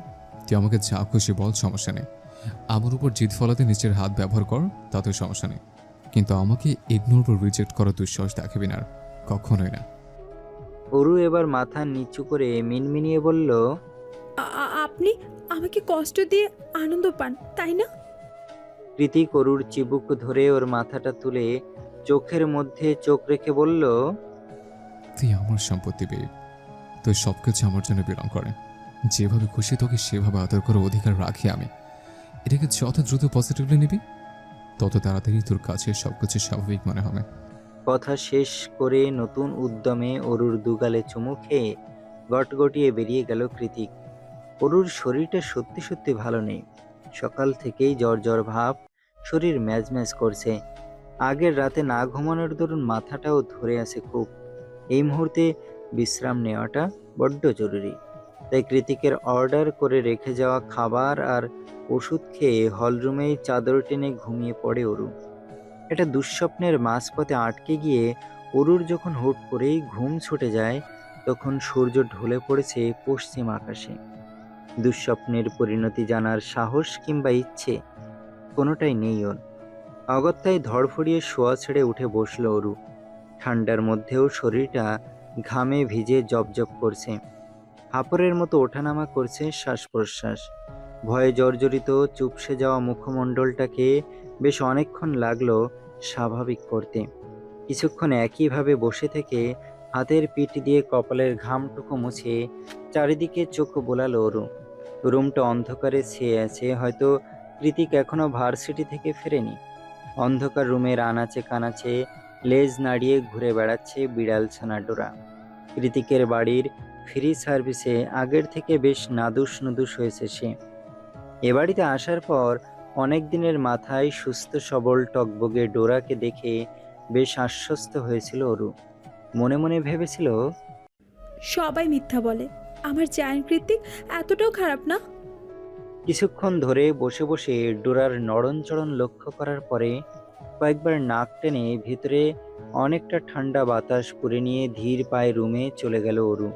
[SPEAKER 1] তুই আমাকে যা খুশি বল, সমস্যা নেই। আমার উপর জিদ ফলাতে নিচের হাত ব্যবহার কর, তাতেও সমস্যা নেই। কিন্তু আমাকে ইগনোর বা রিজেক্ট করার দুঃসাহস দেখাবি না আর, কখনোই না।
[SPEAKER 2] অরু এবার মাথা নিচু করে মিনমিনিয়ে বলল।
[SPEAKER 3] আপনি আমাকে কষ্ট দিয়ে আনন্দ পান, তাই না?
[SPEAKER 2] কৃতিক অরুর চিবুক ধরে ওর মাথাটা তুলে চোখের মধ্যে চোখ রেখে বলল।
[SPEAKER 1] তুই আমার সম্পত্তি পেয়ে, তুই সবকিছু আমার জন্য বিলং করে। যেভাবে খুশি তোকে সেভাবে আদর করার অধিকার রাখি আমি। এটাকে যত দ্রুত পজিটিভলি নিবি, তত তাড়াতাড়ি তোর কাছে সবকিছু স্বাভাবিক মনে হবে।
[SPEAKER 2] কথা শেষ করে নতুন উদ্যমে অরুর দুগালে চুমু খেয়ে গটগটিয়ে বেরিয়ে গেল কৃতিক। অরুর শরীরটা সত্যি সত্যি ভালো নেই। সকাল থেকেই জ্বর জ্বর ভাব, শরীর ম্যাজম্যাজ করছে। আগের রাতে না ঘুমানোর দরুন মাথাটাও ধরে আছে খুব। এই মুহূর্তে বিশ্রাম নেওয়াটা বড্ড জরুরি। তাই কৃতিকের অর্ডার করে রেখে যাওয়া খাবার আর ওষুধ খেয়ে হলরুমেই চাদর টেনে ঘুমিয়ে পড়ে অরু। একটা দুঃস্বপ্নের মাঝপথে আটকে গিয়ে অরুর যখন হুট করেই ঘুম ছুটে যায়, তখন সূর্য ঢলে পড়েছে পশ্চিম আকাশে। দুঃস্বপ্নের পরিণতি জানার সাহস কিংবা ইচ্ছে কোনোটাই নেই ওর। অগত্যায় ধড়ফড়িয়ে শোয়া ছেড়ে উঠে বসল অরু। ঠান্ডার মধ্যেও শরীরটা ঘামে ভিজে জবজব করছে। হাঁপড়ের মতো ওঠানামা করছে শ্বাস প্রশ্বাস। ভয়ে জর্জরিত চুপসে যাওয়া মুখমণ্ডলটাকে বেশ অনেকক্ষণ লাগলো স্বাভাবিক করতে। কিছুক্ষণ একইভাবে বসে থেকে হাতের পিঠ দিয়ে কপালের ঘামটুকু মুছে চারিদিকে চোখ বোলালো অরু। রুমটা অন্ধকারে ছেয়ে আছে, হয়তো কৃতিক এখনো ভার্সিটি থেকে ফেরেনি। অন্ধকার রুমের আনাচে কানাচে লেজ নাড়িয়ে ঘুরে বেড়াচ্ছে বিড়াল ছানা ডোরা। কৃতিকের বাড়ির ফ্রি সার্ভিসে আগের থেকে বেশ নাদুস নুদুস হয়েছে সে। এ বাড়িতে আসার পর অনেক দিনের মাথায় সুস্থ সবল টকবগে ডোরাকে দেখে বেশ আশ্বস্ত হয়েছিল অরু। মনে মনে ভেবেছিল,
[SPEAKER 3] সবাই মিথ্যা বলে, আমার জায়ান কৃতিক এতটাও খারাপ না।
[SPEAKER 2] কিছুক্ষণ ধরে বসে বসে ডোরার নড়নচড়ন লক্ষ্য করার পরে কয়েকবার নাক টেনে ভিতরে অনেকটা ঠান্ডা বাতাস পুরে নিয়ে ধীর পায়ে রুমে চলে গেল অরু।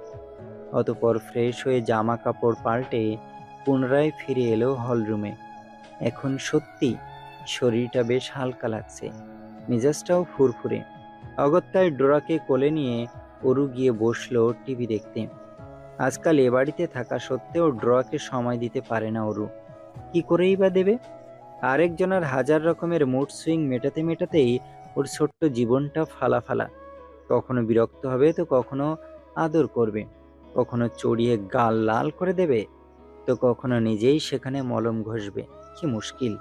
[SPEAKER 2] অতপর ফ্রেশ হয়ে জামা কাপড় পাল্টে পুনরায় ফিরে এলো হলরুমে। এখন সত্যি শরীরটা বেশ হালকা লাগছে, মেজাজটাও ফুরফুরে। অগত্যায় ডোরাকে কোলে নিয়ে অরু গিয়ে বসলো টিভি দেখতে। আজকাল এ বাড়িতে থাকা সত্ত্বেও ড্রকে সময় দিতে পারে না অরু। কি করেই বা দেবে? আরেকজনের হাজার রকমের মুড সুইং মেটাতে মেটাতেই ওর ছোট্ট জীবনটা ফালা ফালা। কখনো বিরক্ত হবে তো কখনো আদর করবে, কখনো চড়িয়ে গাল লাল করে দেবে তো কখনো নিজেই সেখানে মলম ঘষবে। কি মুশকিল!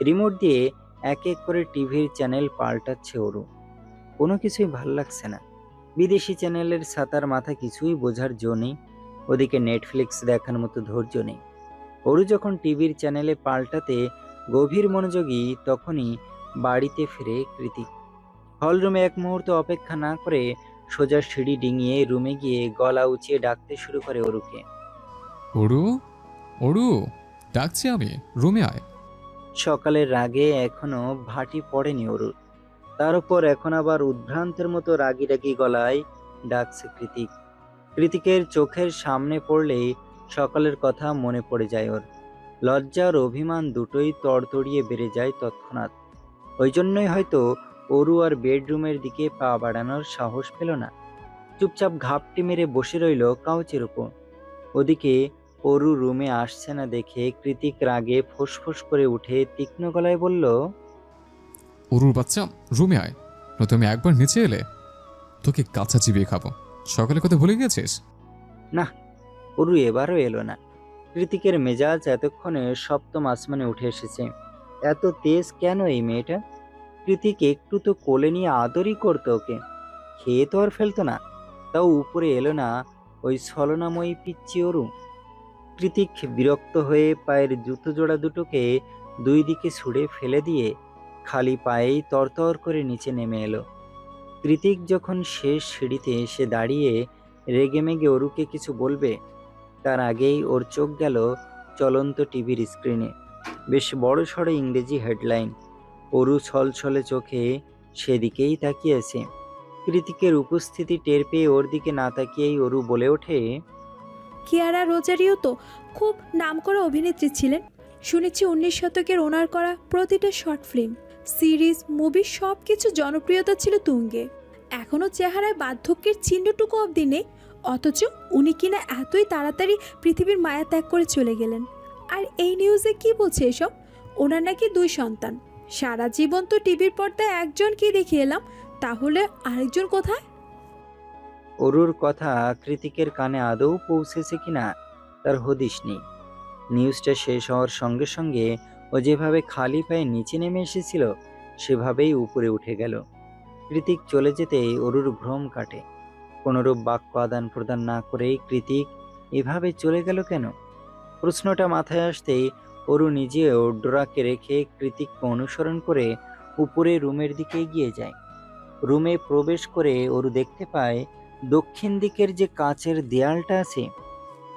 [SPEAKER 2] রিমোট দিয়ে এক এক করে টিভির চ্যানেল পাল্টাচ্ছে অরু। কোনো কিছুই ভাল লাগছে না। বিদেশি চ্যানেলের ছাতার মাথা কিছুই বোঝার জো নেই, ওদিকে নেটফ্লিক্স দেখার মতো ধৈর্য নেই। অরু যখন টিভির চ্যানেলে পাল্টাতে গভীর মনোযোগী, তখনই বাড়িতে ফিরে কৃতিক। হলরুমে এক মুহূর্ত অপেক্ষা না করে সোজা সিঁড়ি ডিঙিয়ে রুমে গিয়ে গলা উঁচিয়ে ডাকতে শুরু করে অরুকে।
[SPEAKER 1] অরু, অরু, ডাকছি আমি, রুমে আয়।
[SPEAKER 2] সকালের রাগে এখনো ভাটি পড়েনি অরুর, তার উপর এখন আবার উদ্ভ্রান্তের মতো রাগি রাগি গলায় ডাকছে কৃতিক। কৃতিকের চোখের সামনে পড়লেই সকালের কথা মনে পড়ে যায় ওর। লজ্জা আর অভিমান দুটোই তড়তড়িয়ে বেড়ে যায় তৎক্ষণাৎ। ওই জন্যই হয়তো অরু আর বেডরুমের দিকে পা বাড়ানোর সাহস পেল না। চুপচাপ ঘাপটি মেরে বসে রইল কাউচের উপর। ওদিকে অরু রুমে আসছে না দেখে কৃতিক রাগে ফোঁস করে উঠে তীক্ষ্ণ গলায় বলল,
[SPEAKER 1] অরুর বাচ্চা, রুমে আয়, নয়তো আমি একবার নিচে এলে তোকে কাঁচা চিবিয়ে খাবো। সকালে কথা ভুলে গেছিস?
[SPEAKER 2] না, অরু এবারও এলো না। কৃতিকের মেজাজ এতক্ষণে সপ্তম আসমানে উঠে এসেছে। এত তেজ কেন এই মেয়েটা? কৃতিক একটু তো কোলে নিয়ে আদরই করতো ওকে, খেয়ে তো আর ফেলতো না। তাও উপরে এলো না ওই ছলনাময়ী পিচ্চি অরু। কৃতিক বিরক্ত হয়ে পায়ের জুতো জোড়া দুটোকে দুই দিকে ছুঁড়ে ফেলে দিয়ে খালি পায়েই তরতর করে নিচে নেমে এলো। কৃতিক যখন শেষ সিঁড়িতে এসে দাঁড়িয়ে রেগেমেগে অরুকে কিছু বলবে, তার আগেই ওর চোখ গেল চলন্ত টিভির স্ক্রিনে। বেশ বড় সড়ো ইংরেজি হেডলাইন। অরু ছলছলে চোখে সেদিকেই তাকিয়েছে। কৃতিকের উপস্থিতি টের পেয়ে ওর দিকে না তাকিয়েই অরু বলে ওঠে,
[SPEAKER 3] কিয়ারা রোজারিও তো খুব নামকরা অভিনেত্রী ছিলেন। শুনেছি 19 শতকের ওনার করা প্রতিটা শর্ট ফিল্ম, সিরিজ, মুভি সব কিছু জনপ্রিয়তা ছিল তুঙ্গে। এখনও চেহারায় বার্ধক্যের চিহ্নটুকু অবধি নেই, অথচ উনি কিনা এতই তাড়াতাড়ি পৃথিবীর মায়া ত্যাগ করে চলে গেলেন। আর এই নিউজে কি বলছে এসব? ওনার নাকি 2 সন্তান। সারা জীবন তো টিভির পর্দায় একজনকেই দেখে এলাম, তাহলে আরেকজন কোথায়?
[SPEAKER 2] অরুর কথা কৃতিকের কানে আদৌ পৌঁছেছে কিনা তার হদিশ নেই। নিউজটা শেষ হওয়ার সঙ্গে সঙ্গে ও যেভাবে খালি পায়ে নিচে নেমে এসেছিল সেভাবেই উপরে উঠে গেল। কৃতিক চলে যেতেই অরুর ভ্রম কাটে। কোনোরূপ বাক্য আদান প্রদান না করেই কৃতিক এভাবে চলে গেল কেন? প্রশ্নটা মাথায় আসতেই অরু নিজেও ডোরাকে রেখে কৃতিককে অনুসরণ করে উপরে রুমের দিকে এগিয়ে যায়। রুমে প্রবেশ করে অরু দেখতে পায় দক্ষিণ দিকের যে কাচের দেয়ালটা আছে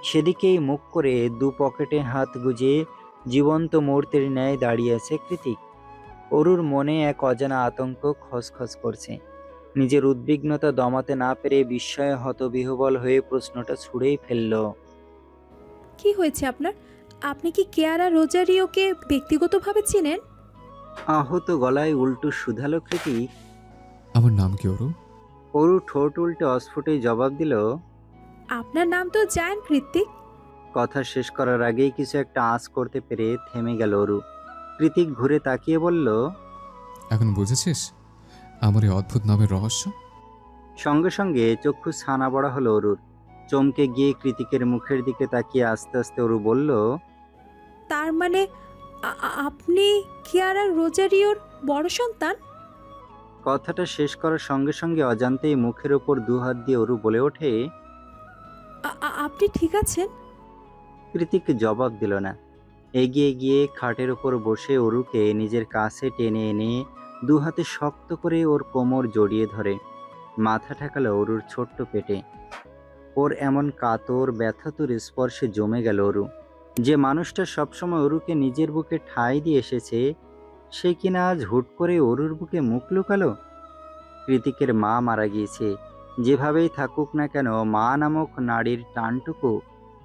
[SPEAKER 2] সেদিকেই মুখ করে দু পকেটে হাত গুজে জীবন্ত মূর্তির ন্যায় দাঁড়িয়ে আছে কৃতিক। অরুর মনে এক অজানা আতঙ্ক খসখস করছে। নিজের উদ্বিগ্নতা দমাতে না পেরে বিস্ময়ে হতবিহ্বল হয়ে প্রশ্নটা ছুঁড়েই ফেলল,
[SPEAKER 3] কি হয়েছে আপনার? আপনি কি কিয়ারা রোজারিওকে ব্যক্তিগতভাবে চেনেন?
[SPEAKER 2] আহত গলায় উল্টো শুধালো কৃতিক।
[SPEAKER 1] আমার নাম কি অরু?
[SPEAKER 2] অরু ঠোঁট উল্টে অস্ফুটেই জবাব দিল।
[SPEAKER 3] আপনার নাম তো জায়ান কৃত্তিক।
[SPEAKER 2] কথা শেষ করার আগেই কিছু একটা আঁচ করতে পেরে থেমে গেল অরু। কৃতিক ঘুরে তাকিয়ে বলল।
[SPEAKER 1] এখন বুঝেছিস আমার এই অদ্ভুত নামের রহস্য?
[SPEAKER 2] সঙ্গে সঙ্গে চক্ষু ছানা বড়া হলো অরুর। চমকে গিয়ে কৃতিকের মুখের দিকে তাকিয়ে আস্তে আস্তে অরু বলল।
[SPEAKER 3] তার মানে আপনি কিয়ারা রোজারিওর বড় সন্তান?
[SPEAKER 2] কথাটা শেষ করার সঙ্গে সঙ্গে অজান্তেই মুখের ওপর দুহাত দিয়ে অরু বলে ওঠে।
[SPEAKER 3] আপনি ঠিক আছেন?
[SPEAKER 2] কৃতিক জবাব দিল না। এগিয়ে গিয়ে খাটের ওপর বসে অরুকে নিজের কাছে টেনে এনে দুহাতে শক্ত করে ওর কোমর জড়িয়ে ধরে মাথা ঠেকালো অরুর ছোট্ট পেটে। ওর এমন কাতর ব্যথাতুর স্পর্শে জমে গেল অরু। যে মানুষটা সবসময় অরুকে নিজের বুকে ঠাঁই দিয়ে এসেছে, সে কিনা আজ হুট করে অরুর বুকে মুখ লুকালো। কৃতিকের মা মারা গিয়েছে। যেভাবেই থাকুক না কেন, মা নামক নারীর টানটুকু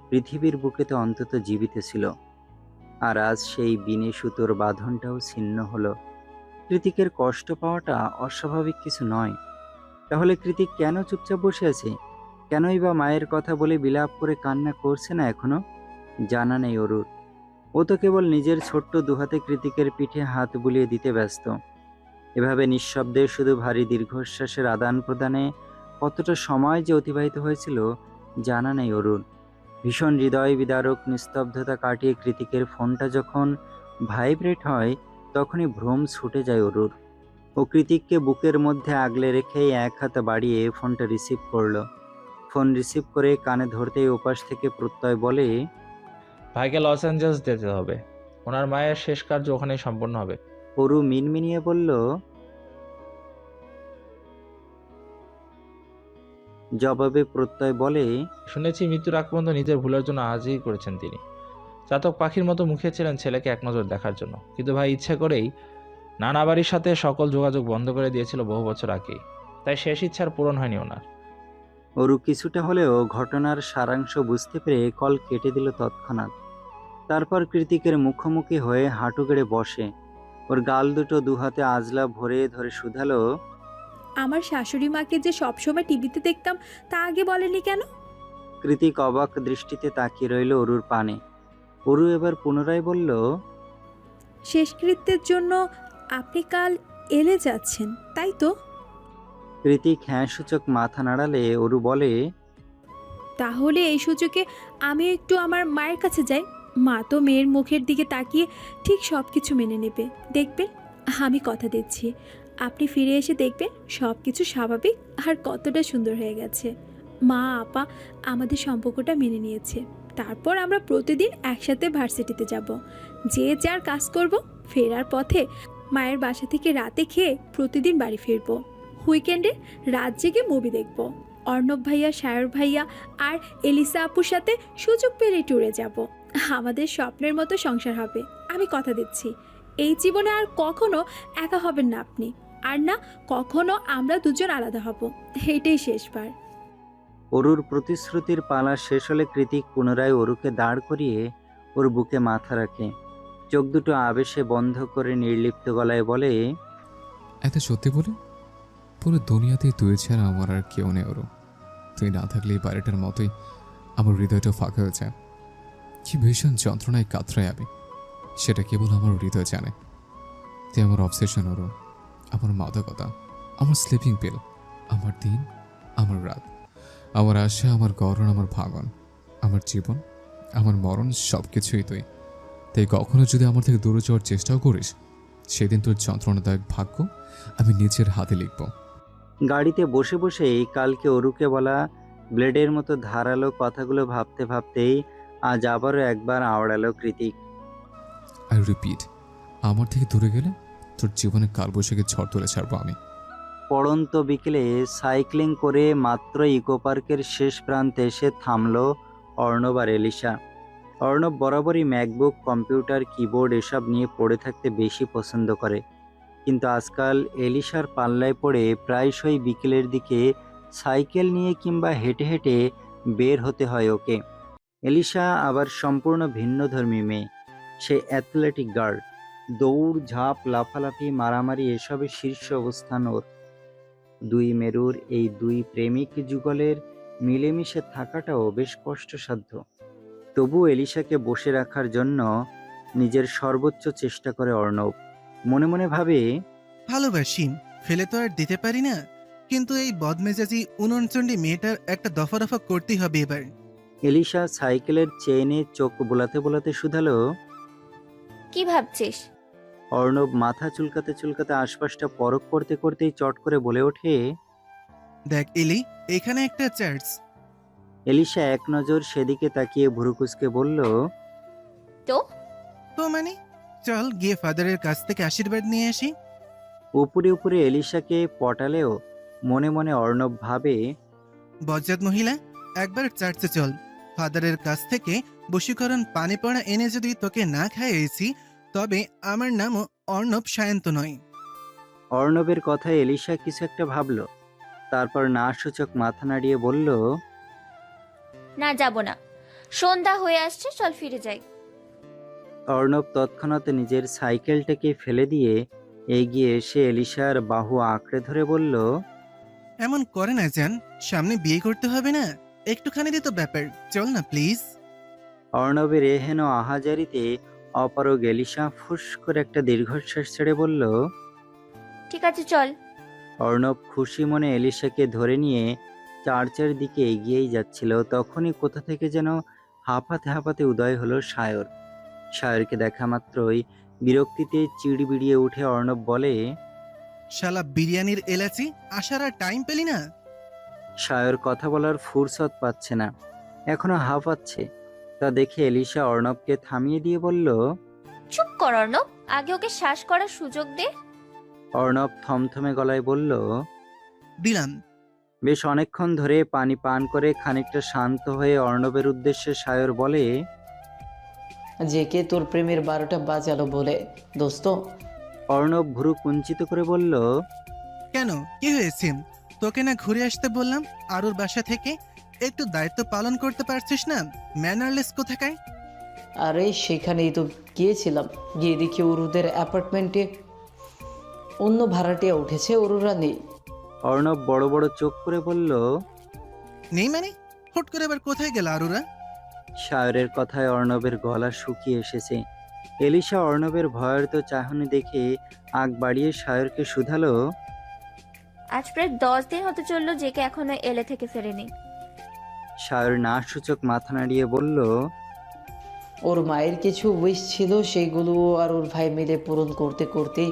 [SPEAKER 2] পৃথিবীর বুকেতে অন্তত জীবিত ছিল। আর আজ সেই বিনে সুতোর বাঁধনটাও ছিন্ন হলো। কৃতিকের কষ্ট পাওয়াটা অস্বাভাবিক কিছু নয়। তাহলে কৃতিক কেন চুপচাপ বসে আছে? কেনই বা মায়ের কথা বলে বিলাপ করে কান্না করছে না এখনো? জানা নেই অরুর। ও তো কেবল নিজের ছোট্ট দুহাতে কৃতিকের পিঠে হাত বুলিয়ে দিতে ব্যস্ত। এভাবে নিঃশব্দে শুধু ভারী দীর্ঘশ্বাসের আদান প্রদানে কতটা সময় যে অতিবাহিত হয়েছিল জানা নেই অরুর। ভীষণ হৃদয় বিদারক নিস্তব্ধতা কাটিয়ে কৃতিকের ফোনটা যখন ভাইব্রেট হয়, তখনই ভ্রম ছুটে যায় অরুর। ও কৃতিককে বুকের মধ্যে আগলে রেখেই এক হাতে বাড়িয়ে ফোনটা রিসিভ করলো। ফোন রিসিভ করে কানে ধরতেই ওপাশ থেকে প্রত্যয় বলে।
[SPEAKER 4] ভাইকে লস অ্যাঞ্জেলস যেতে হবে, ওনার মায়ের শেষ কার্য ওখানেই সম্পন্ন হবে।
[SPEAKER 2] অরু মিনমিনিয়ে বলল। জবাবে প্রত্যয় বলে।
[SPEAKER 4] শুনেছি মৃত্যুর আগ পর্যন্ত নিজের ভুলের জন্য আজই করেছেন তিনি। চাতক পাখির মতো মুখিয়েছিলেন ছেলেকে এক নজর দেখার জন্য, কিন্তু ভাই ইচ্ছে করেই নানা বাড়ির সাথে সকল যোগাযোগ বন্ধ করে দিয়েছিল বহু বছর আগেই। তাই শেষ ইচ্ছার পূরণ হয়নি ওনার।
[SPEAKER 2] অরু কিছুটা হলেও ঘটনার সারাংশ বুঝতে পেরে কল কেটে দিল তৎক্ষণাৎ। তারপর কৃতিকের মুখোমুখি হয়ে হাঁটু গেড়ে বসে ওর গাল দুটো দুহাতে আজলা ভরে ধরে শুধালো।
[SPEAKER 3] আমার শাশুড়ি মাকে যে সবসময় টিভিতে দেখতাম, তা আগে বলেনি কেন?
[SPEAKER 2] কৃতিক অবাক দৃষ্টিতে তাকিয়ে রইল অরুর পানে। অরু এবার পুনরায় বলল।
[SPEAKER 3] শেষকৃত্যের জন্য আপনি কাল এলে যাচ্ছেন, তাই তো?
[SPEAKER 2] কৃতিক হ্যাঁ সূচক মাথা নাড়ালে অরু বলে।
[SPEAKER 3] তাহলে এই সুযোগে আমি একটু আমার মায়ের কাছে যাই। মা তো মেয়ের মুখের দিকে তাকিয়ে ঠিক সব কিছু মেনে নেবে। দেখবেন, আমি কথা দিচ্ছি, আপনি ফিরে এসে দেখবেন সব কিছু স্বাভাবিক আর কতটা সুন্দর হয়ে গেছে। মা আপা আমাদের সম্পর্কটা মেনে নিয়েছে। তারপর আমরা প্রতিদিন একসাথে ভার্সিটিতে যাব, যে যার কাজ করব। ফেরার পথে মায়ের বাসা থেকে রাতে খেয়ে প্রতিদিন বাড়ি ফিরব। উইকেন্ডে রাত জেগে মুভি দেখব। অর্ণব ভাইয়া, সায়র ভাইয়া আর এলিসা আপুর সাথে সুযোগ পেলে ট্যুরে যাব। আমাদের স্বপ্নের মতো সংসার হবে, আমি কথা দিচ্ছি। এই জীবনে আর কখনো একা হবেন না আপনি, আর না কখনো আমরা দুজন আলাদা হব। এটাই শেষবার।
[SPEAKER 2] অরুর প্রতিশ্রুতির পালা শেষ হলে কৃতিক পুনরায় অরুকে দাঁড় করিয়ে ওর বুকে মাথা রাখে। চোখ দুটো আবেশে বন্ধ করে নির্লিপ্ত গলায় বলে।
[SPEAKER 1] এত সত্যি বলে? পুরো দুনিয়াতেই তুই ছাড়া আমার আর কেউ নেই অরু। তুই না থাকলে এই বাড়িটার মতোই আমার হৃদয়টা ফাঁকা হয়ে যায়। কি ভীষণ যন্ত্রণায় কাতরায় আমি, সেটা কেবল আমার হৃদয় জানে। তুই আমার অবসেশন অরু, আমার মাদকতা, আমার স্লিপিং পিল, আমার দিন, আমার রাত, আমার আশা, আমার গরণ, আমার ভাঙন, আমার জীবন, আমার মরণ, সব কিছুই তুই। তাই কখনো যদি আমার থেকে দূরে যাওয়ার চেষ্টাও করিস, সেদিন তোর যন্ত্রণাদায়ক ভাগ্য আমি নিজের হাতে লিখব।
[SPEAKER 2] গাড়িতে বসে বসেই কালকে অরুকে বলা ব্লেডের মতো ধারালো কথাগুলো ভাবতে ভাবতেই আজ আবারও একবার আওড়ালো কৃতিক।
[SPEAKER 1] আই রিপিট, আমার থেকে দূরে গেলে তোর জীবনে কালবৈশাখী ঝড় তুলে ছাড়বো আমি।
[SPEAKER 2] পড়ন্ত বিকেলে সাইক্লিং করে মাত্র ইকো পার্কের শেষ প্রান্তে এসে থামলো অর্ণব আর এলিসা। অর্ণব বরাবরই ম্যাকবুক, কম্পিউটার, কিবোর্ড এসব নিয়ে পড়ে থাকতে বেশি পছন্দ করে, কিন্তু আজকাল এলিসার পাল্লায় পড়ে প্রায়শই বিকেলের দিকে সাইকেল নিয়ে কিংবা হেঁটে হেঁটে বের হতে হয় ওকে। এলিসা আবার সম্পূর্ণ ভিন্নধর্মী মেয়ে। সে অ্যাথলেটিক গার্ল। দৌড় ঝাঁপ লাফালাফি মারামারি এসবের শীর্ষ অবস্থান ওর। দুই মেরুর এই দুই প্রেমিক যুগলের মিলেমিশে থাকাটাও বেশ কষ্টসাধ্য। তবু এলিশাকে বসে রাখার জন্য নিজের সর্বোচ্চ চেষ্টা করে অর্ণব। মনে মনে ভাবে,
[SPEAKER 5] ভালোবাসি, ফেলে তো আর দিতে পারি না, কিন্তু এই বদমেজাজি উননচণ্ডী মেয়েটার একটা দফা রফা করতেই হবে এবার।
[SPEAKER 2] এলিশা সাইকেলের চেইনে চোখ বোলাতে বোলাতে শুধালো।
[SPEAKER 6] কি ভাবছিস?
[SPEAKER 2] অর্ণব মাথা চুলকাতে চুলকাতে আশপাশটা পরখ করতে করতেই চট করে বলে ওঠে।
[SPEAKER 5] দেখ এলি, এখানে একটা চার্চ।
[SPEAKER 2] এলিশা এক নজর সেদিকে তাকিয়ে ভুরুকুচকে বলল,
[SPEAKER 6] তো
[SPEAKER 5] তো মানে, চল গিয়ে ফাদারের কাছ থেকে আশীর্বাদ নিয়ে আসি।
[SPEAKER 2] উপরে উপরে এলিশাকে পটালেও মনে মনে অর্ণব ভাবে,
[SPEAKER 5] বজ্জাত মহিলা, একবার চার্চে চল। ফাদারের কাছ থেকে বশীকরণ পানি পড়া এনে যদি তোকে না খাইয়েছি, তবে আমার নামও অর্ণব সায়ন্ত নয়।
[SPEAKER 2] অর্ণবের কথায় এলিশা কিছু একটা ভাবল, তারপর না সূচক মাথা নাড়িয়ে বলল,
[SPEAKER 6] না, যাব না। সন্ধ্যা হয়ে আসছে, চল ফিরে যাই।
[SPEAKER 2] অর্ণব তৎক্ষণাৎ নিজের সাইকেলটাকে ফেলে দিয়ে এগিয়ে এসে এলিশার বাহু আঁকড়ে ধরে বলল,
[SPEAKER 5] এমন করে না জান, সামনে বিয়ে করতে হবে না, একটুখানি তো ব্যাপার, চল না প্লিজ।
[SPEAKER 2] অর্ণবের এহেন আহাজারিতে অপারগ এলিশা ফুস করে একটা দীর্ঘশ্বাস ছেড়ে বলল।
[SPEAKER 6] ঠিক আছে, চল।
[SPEAKER 2] অর্ণব খুশি মনে এলিশাকে ধরে নিয়ে চার্চের দিকে এগিয়েই যাচ্ছিল, তখনই কোথা থেকে যেন হাঁপাতে হাঁপাতে উদয় হলো সায়র। সায়রকে দেখা মাত্রই বিরক্তিতে চিড়বিড়িয়ে উঠে অর্ণব বলে,
[SPEAKER 5] শালা বিরিয়ানির এলাচি, আসার আর টাইম পেলি না?
[SPEAKER 2] সায়র কথা বলার ফুরসত পাচ্ছে না, এখনো হাঁপাচ্ছে। তা দেখে এলিশা অর্ণবকে থামিয়ে দিয়ে বলল।
[SPEAKER 6] চুপ কর অর্ণব, আগে ওকে শ্বাস করার সুযোগ দে।
[SPEAKER 2] অর্ণব থমথমে গলায় বলল।
[SPEAKER 5] দিলাম।
[SPEAKER 2] বেশ অনেকক্ষণ ধরে পানি পান করে খানিকটা শান্ত হয়ে অর্ণবের উদ্দেশ্যে সায়র বলে,
[SPEAKER 7] যে কে তোর প্রেমের 12টা বাজালো বলে দোস্ত?
[SPEAKER 2] অর্ণব ভ্রু কুঞ্চিত করে বলল,
[SPEAKER 5] কেন, কি হয়েছে? তোকে না ঘুরে আসতে বললাম আরুর বাসা থেকে? একটু দায়িত্ব পালন করতে পারছিস না? ম্যানারলেস কোথাকার।
[SPEAKER 7] আরে সেখানেই তো গিয়েছিলাম, গিয়ে দেখি অরুদের অ্যাপার্টমেন্টে অন্য ভাড়াটিয়া উঠেছে, অরুরা নেই।
[SPEAKER 2] অর্ণব বড় বড় চোখ করে বলল।
[SPEAKER 5] নেই মানে? হুট করে এবার কোথায় গেল আরুরা?
[SPEAKER 2] সায়রের কথায় অর্ণবের গলা শুকিয়ে এসেছে। এলিশা অর্ণবের ভয়ার্ত চাহনি দেখে আগ বাড়িয়ে সায়রকে শুধালো।
[SPEAKER 6] আজ প্রায় 10 দিন হতে চললো জেকে এখনো এলে থেকে ফেরেনি।
[SPEAKER 2] সায়র না সূচক মাথা নাড়িয়ে বলল,
[SPEAKER 7] ওর মায়ের কিছু উইশ ছিল, সেইগুলো আর ওর ভাই মিলে পূরণ করতে করতে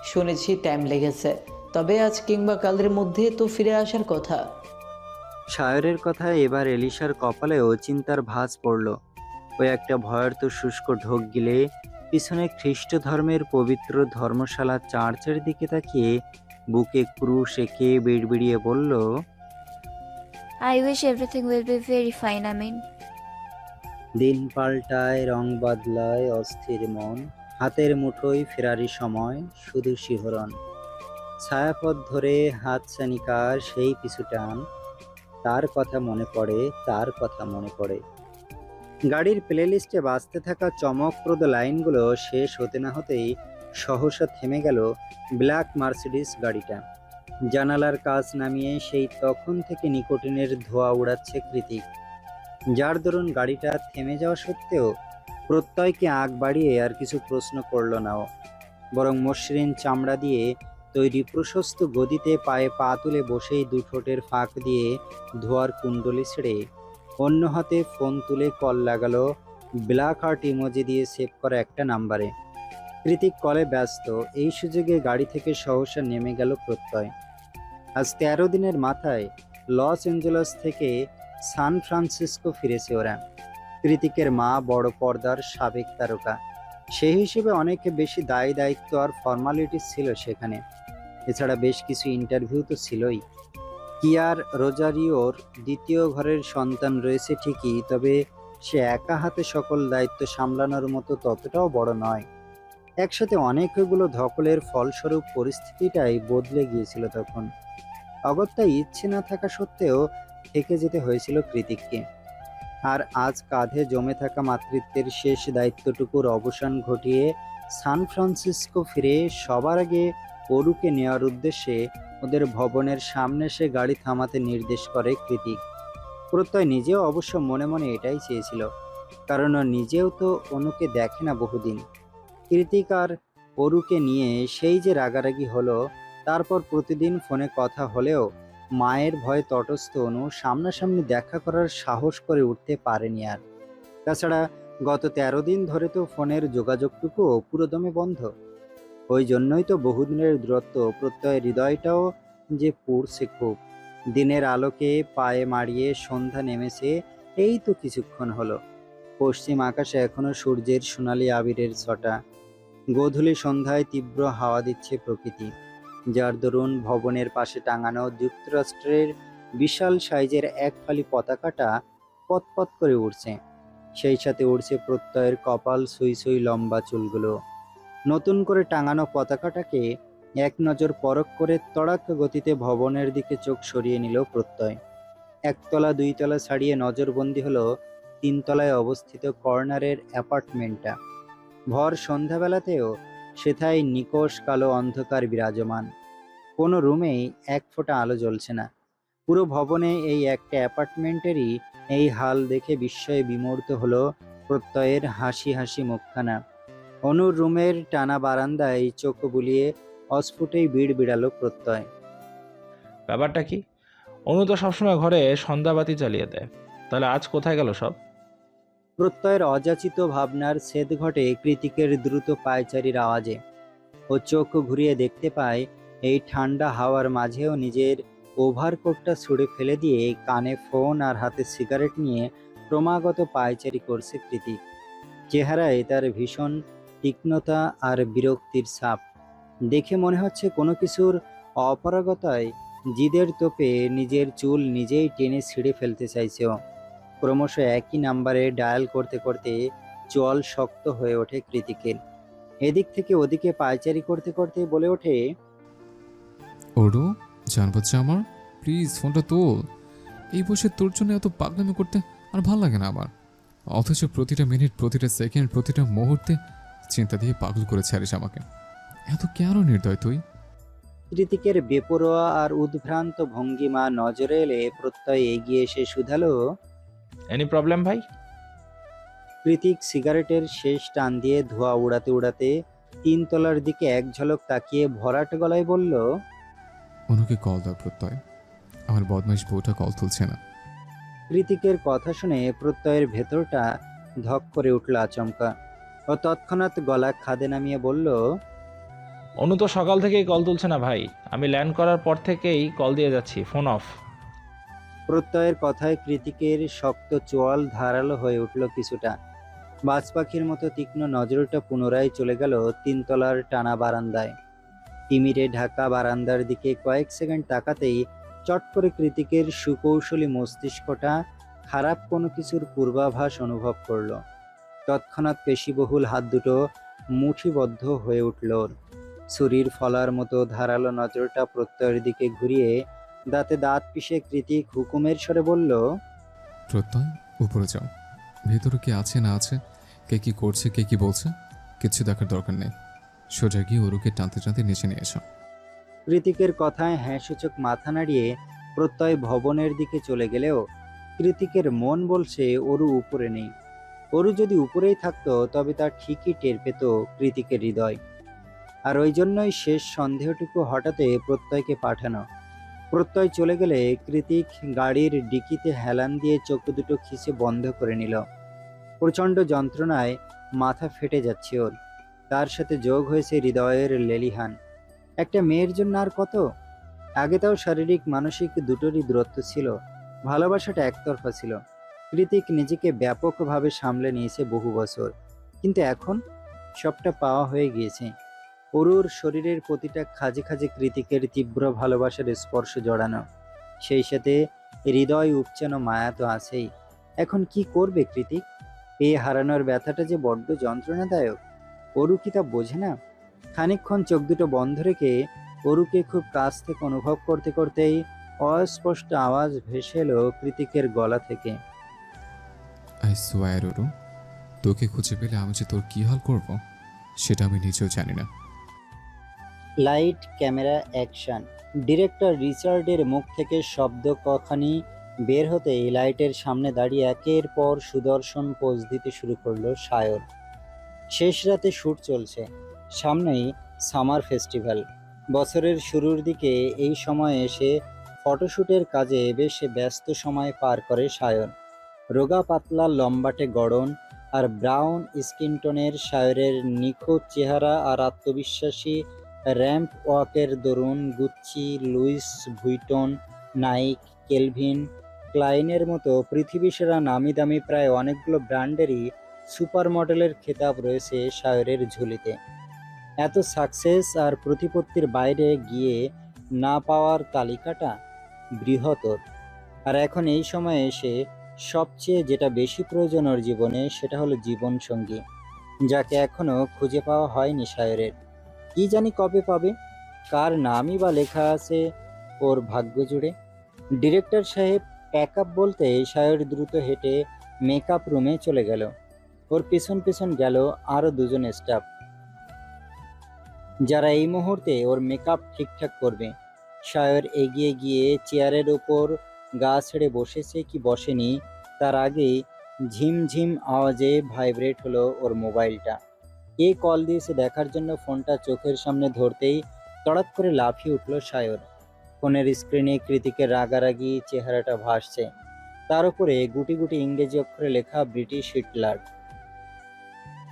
[SPEAKER 7] শুনেছি টাইম লেগেছে, তবে আজ কিংবা কালের মধ্যে তো ফিরে আসার কথা।
[SPEAKER 2] সায়রের কথায় এবার এলিশার কপালেও চিন্তার ভাঁজ পড়ল। ওই একটা ভয়ার্ত শুষ্ক ঢোক গিলে পিছনে খ্রিস্ট ধর্মের পবিত্র ধর্মশালা চার্চের দিকে তাকিয়ে বুকে ক্রুশ এঁকে বিড়বিড়িয়ে বলল,
[SPEAKER 6] I wish everything will be very fine.
[SPEAKER 2] দিন পাল্টায় রং বদলায় অস্থির মন, হাতের মুঠোয় ফেরারি সময় শুধু শিহরণ, ছায়াপথ ধরে হাত ছানিকার সেই পিছু টান, তার কথা মনে পড়ে, তার কথা মনে পড়ে। গাড়ির প্লেলিস্টে বাজতে থাকা চমকপ্রদ লাইনগুলো শেষ হতে না হতেই সহসা থেমে গেল ব্ল্যাক মার্সিডিস গাড়িটা। জানালার কাচ নামিয়ে সেই তখন থেকে নিকোটিনের ধোঁয়া উড়াচ্ছে কৃতিক, যার দরুন গাড়িটা থেমে যাওয়া সত্ত্বেও প্রত্যয়কে আগ বাড়িয়ে আর কিছু প্রশ্ন করল না ও, বরং মসৃণ চামড়া দিয়ে তৈরি প্রশস্ত গদিতে পায়ে পা তুলে বসেই দুঠোঁটের ফাঁক দিয়ে ধোয়ার কুণ্ডলি ছেড়ে অন্য হাতে ফোন তুলে কল লাগালো ব্ল্যাক হার্ট ইমোজি দিয়ে সেভ করা একটা নাম্বারে। কৃতিক কলে ব্যস্ত, এই সুযোগে গাড়ি থেকে সহসা নেমে গেল প্রত্যয়। আজ 13 দিনের মাথায় লস অ্যাঞ্জেলস থেকে সান ফ্রান্সিসকো ফিরেছে ওরা। কৃতিকের মা বড় পর্দার সাবেক তারকা, সেই হিসেবে অনেক বেশি দায় দায়িত্ব আর ফর্মালিটি ছিল সেখানে। এছাড়া বেশ কিছু ইন্টারভিউ তো ছিলই। কিয়ার রোজারিওর দ্বিতীয় ঘরের সন্তান রয়েছে ঠিকই, তবে সে একা হাতে সকল দায়িত্ব সামলানোর মতো ততটাও বড় নয়। একসাথে অনেকগুলো ধকলের ফলস্বরূপ পরিস্থিতিটাই বদলে গিয়েছিল তখন। অগত্যা ইচ্ছে না থাকা সত্ত্বেও থেকে যেতে হয়েছিল কৃতিককে। আর আজ কাঁধে জমে থাকা মাতৃত্বের শেষ দায়িত্বটুকুর অবসান ঘটিয়ে সান ফ্রান্সিসকো ফিরে সবার আগে অরুকে নেওয়ার উদ্দেশ্যে ওদের ভবনের সামনে সে গাড়ি থামাতে নির্দেশ করে কৃতিক। প্রত্যয় নিজেও অবশ্য মনে মনে এটাই চেয়েছিল, কারণ ও নিজেও তো অনুকে দেখে না বহুদিন। কৃতিক আর অরুকে নিয়ে সেই যে রাগারাগি হলো, তারপর প্রতিদিন ফোনে কথা হলেও মায়ের ভয়ে তটস্থ অনু সামনাসামনি দেখা করার সাহস করে উঠতে পারেনি আর। তাছাড়া গত 13 দিন ধরে তো ফোনের যোগাযোগটুকুও পুরোদমে বন্ধ। ওই জন্যই তো বহুদিনের দূরত্ব প্রত্যয় হৃদয়টাও যে পুড়ছে খুব। দিনের আলোকে পায়ে মারিয়ে সন্ধ্যা নেমেছে, এই তো কিছুক্ষণ হলো। পশ্চিম আকাশে এখনো সূর্যের সোনালি আবিরের ছটা। গোধূলি সন্ধ্যায় তীব্র হাওয়া দিচ্ছে প্রকৃতি, যার দরুন ভবনের পাশে টাঙানো যুক্তরাষ্ট্রের বিশাল সাইজের এক ফালি পতাকাটা পতপত করে উড়ছে। সেই সাথে উড়ছে প্রত্যয়ের কপাল সুই সুই লম্বা চুলগুলো। নতুন করে টাঙানো পতাকাটাকে এক নজর পরখ করে তড়াক গতিতে ভবনের দিকে চোখ সরিয়ে নিল প্রত্যয়। একতলা দুইতলা ছাড়িয়ে নজরবন্দি হলো 3 তলায় অবস্থিত কর্নারের অ্যাপার্টমেন্টটা। ভর সন্ধ্যাবেলাতেও সেথায় নিকষ কালো অন্ধকার বিরাজমান। কোনো রুমেই এক ফোঁটা আলো জ্বলছে না। পুরো ভবনে এই একটা অ্যাপার্টমেন্টেরই এই হাল দেখে বিস্ময়ে বিমূর্ত হলো প্রত্যয়ের হাসি হাসি মুখখানা। অনুর রুমের টানা বারান্দায় চোখ বুলিয়ে অস্ফুটেই বিড় বিড়ালো প্রত্যয়।
[SPEAKER 4] ব্যাপারটা কি? অনু তো সবসময় ঘরে সন্ধ্যাবাতি জ্বালিয়ে দেয়, তাহলে আজ কোথায় গেল সব?
[SPEAKER 2] প্রত্যয়ের অযাচিত ভাবনার ছেদ ঘটে কৃতিকের দ্রুত পায়চারির আওয়াজে। ও চোখ ঘুরিয়ে দেখতে পায় এই ঠান্ডা হাওয়ার মাঝেও নিজের ওভারকোটটা ছুঁড়ে ফেলে দিয়ে কানে ফোন আর হাতে সিগারেট নিয়ে ক্রমাগত পায়চারি করছে কৃতিক। চেহারায় তার ভীষণ তীক্ষ্ণতা আর বিরক্তির ছাপ। দেখে মনে হচ্ছে কোনো কিছুর অপারগতায় জিদের তোপে নিজের চুল নিজেই টেনে ছিঁড়ে ফেলতে চাইছে ও। ক্রমশ একই নাম্বারে ডায়াল করতে করতে চোয়াল শক্ত হয়ে ওঠে কৃতিকের। এদিক থেকে ওদিকে পায়চারি করতে করতে বলে ওঠে,
[SPEAKER 1] ওরু, জান বাচ্চা আমার, প্লিজ ফোনটা তোল। এই বসে তোর জন্য এত পাগলামি করতে আর ভাল লাগে না আমার। অথচ প্রতিটা মিনিট, প্রতিটা সেকেন্ড, প্রতিটা মুহূর্তে চিন্তা দিয়ে পাগল করে ছাড়িস আমাকে। এত কেন নির্দয় তুই?
[SPEAKER 2] কৃতিকের বেপরোয়া আর উদ্ভ্রান্ত ভঙ্গিমা নজরে এলে প্রত্যয় এগিয়ে এসে শুধালো।
[SPEAKER 4] এনি প্রবলেম ভাই?
[SPEAKER 2] কৃতিক সিগারেটের শেষ টান দিয়ে ধোঁয়া উড়াতে উড়াতে 3 তলার দিকে এক ঝলক তাকিয়ে ভরাট গলায় বলল,
[SPEAKER 1] অনুকে কল দাও প্রত্যয়, আমার বদমাইশ বউটা কল তুলছে না।
[SPEAKER 2] কৃতিকের কথা শুনে প্রত্যয়ের ভেতরটা ধক করে উঠল আচমকা। ও তৎক্ষণাৎ গলা খাদে নামিয়ে বলল,
[SPEAKER 4] অনু তো সকাল থেকেই কল তুলছে না ভাই, আমি ল্যান্ড করার পর থেকেই কল দিয়ে যাচ্ছি, ফোন অফ।
[SPEAKER 2] প্রত্যয়ের কথায় কৃতিকের শক্ত চোয়াল ধারালো হয়ে উঠল কিছুটা। বাজ পাখির মতো তীক্ষ্ণ নজরটা পুনরায় চলে গেল 3 তলার টানা বারান্দায়। তিমিরে ঢাকা বারান্দার দিকে কয়েক সেকেন্ড তাকাতেই চট করে কৃতিকের সুকৌশলী মস্তিষ্কটা খারাপ কোনো কিছুর পূর্বাভাস অনুভব করল। তৎক্ষণাৎ পেশিবহুল হাত দুটো মুঠিবদ্ধ হয়ে উঠল। ছুরির ফলার মতো ধারালো নজরটা প্রত্যয়ের দিকে ঘুরিয়ে দাঁতে দাঁত পিষে কৃতিক হুকুমের স্বরে বলল,
[SPEAKER 1] প্রত্যয়, উপরে যাও। ভেতরে কে আছে না আছে, কে কি করছে, কে কি বলছে, কিচ্ছু দেখার দরকার নেই। সোজা গিয়ে ওরুকে টানতে টানতে নিচে নিয়ে এসো।
[SPEAKER 2] কৃতিকের কথায় হ্যাঁ সূচক মাথা নাড়িয়ে প্রত্যয় ভবনের দিকে চলে গেলেও কৃতিকের মন বলছে ওরু উপরে নেই। ওরু যদি উপরেই থাকতো তবে তার ঠিকই টের পেত কৃতিকের হৃদয়। আর ওই জন্যই শেষ সন্দেহটুকু হঠাতে প্রত্যয়কে পাঠানো। প্রত্যয় চলে গেলে কৃতিক গাড়ির ডিকিতে হেলান দিয়ে চোখ দুটো খিচে বন্ধ করে নিল। প্রচণ্ড যন্ত্রণায় মাথা ফেটে যাচ্ছে ওর। তার সাথে যোগ হয়েছে হৃদয়ের লেলিহান। একটা মেয়ের জন্য আর কত? আগে তাও শারীরিক মানসিক দুটোরই দূরত্ব ছিল, ভালোবাসাটা একতরফা ছিল। কৃতিক নিজেকে ব্যাপকভাবে সামলে নিয়েছে বহু বছর, কিন্তু এখন সবটা পাওয়া হয়ে গিয়েছে। অরুর শরীরের প্রতিটা খাজে খাজে কৃতিকের তীব্র ভালোবাসার স্পর্শ জড়ানো, সেই সাথে হৃদয় উপচানো মায়া তো আছেই। এখন কি করবে কৃতিক? এই হারানোর ব্যথাটা যে বড্ড যন্ত্রণাদায়ক। অরু কি তা বোঝে না? খানিকক্ষণ চোখ দুটো বন্ধ রেখে অরুকে খুব কাছ থেকে অনুভব করতে করতেই অস্পষ্ট আওয়াজ ভেসে এলো কৃতিকের গলা থেকে।
[SPEAKER 1] আই সোয়ার ওরু, তোকে খুঁজে পেলে আমি যে তোর কি হাল করব সেটা আমি নিজেও জানি না।
[SPEAKER 2] Light, camera, action. ডিরেক্টর রিচার্ডের মুখ থেকে শব্দ কখানি বের হতেই লাইটের সামনে দাঁড়িয়ে একের পর সুদর্শন পোজ দিতে শুরু করলো সায়র। শেষ রাতে শ্যুট চলছে, সামনেই সামার ফেস্টিভ্যাল। বছরের শুরুর দিকে এই সময়ে এসে ফটোশ্যুটের কাজে বেশ ব্যস্ত সময় পার করে সায়র। রোগা পাতলা লম্বাটে গড়ন আর ব্রাউন স্কিন টোনের সায়রের নিখুঁত চেহারা আর আত্মবিশ্বাসী র্যাম্প ওয়াকের দরুন গুচ্চি, লুইস ভুইটন, নাইক, কেলভিন ক্লাইনের মতো পৃথিবী সেরা নামি দামি প্রায় অনেকগুলো ব্র্যান্ডেরই সুপার মডেলের খেতাব রয়েছে সায়রের ঝুলিতে। এত সাকসেস আর প্রতিপত্তির বাইরে গিয়ে না পাওয়ার তালিকাটা বৃহত্তর। আর এখন এই সময়ে এসে সবচেয়ে যেটা বেশি প্রয়োজন ওর জীবনে সেটা হলো জীবনসঙ্গী, যাকে এখনো খুঁজে পাওয়া হয়নি সায়রের। কি জানি কবে পাবে, কার নামই বা লেখা আছে ওর ভাগ্য জুড়ে। ডিরেক্টর সাহেব প্যাক আপ বলতে সায়র দ্রুত হেঁটে মেকআপ রুমে চলে গেল। ওর পিছন পিছন গেল আরো দুজন স্টাফ, যারা এই মুহূর্তে ওর মেকআপ ঠিকঠাক করবে। সায়র এগিয়ে গিয়ে চেয়ারের ওপর গা ছেড়ে বসেছে কি বসেনি তার আগেই ঝিমঝিম আওয়াজে ভাইব্রেট হলো ওর মোবাইলটা। কে কল দিয়েছে দেখার জন্য ফোনটা চোখের সামনে ধরতেই তড়াৎ করে লাফিয়ে উঠল সায়র। ফোনের স্ক্রিনে কৃতিকের রাগারাগি চেহারাটা ভাসছে, তার উপরে গুটি গুটি ইংরেজি অক্ষরে লেখা ব্রিটিশ হিটলার।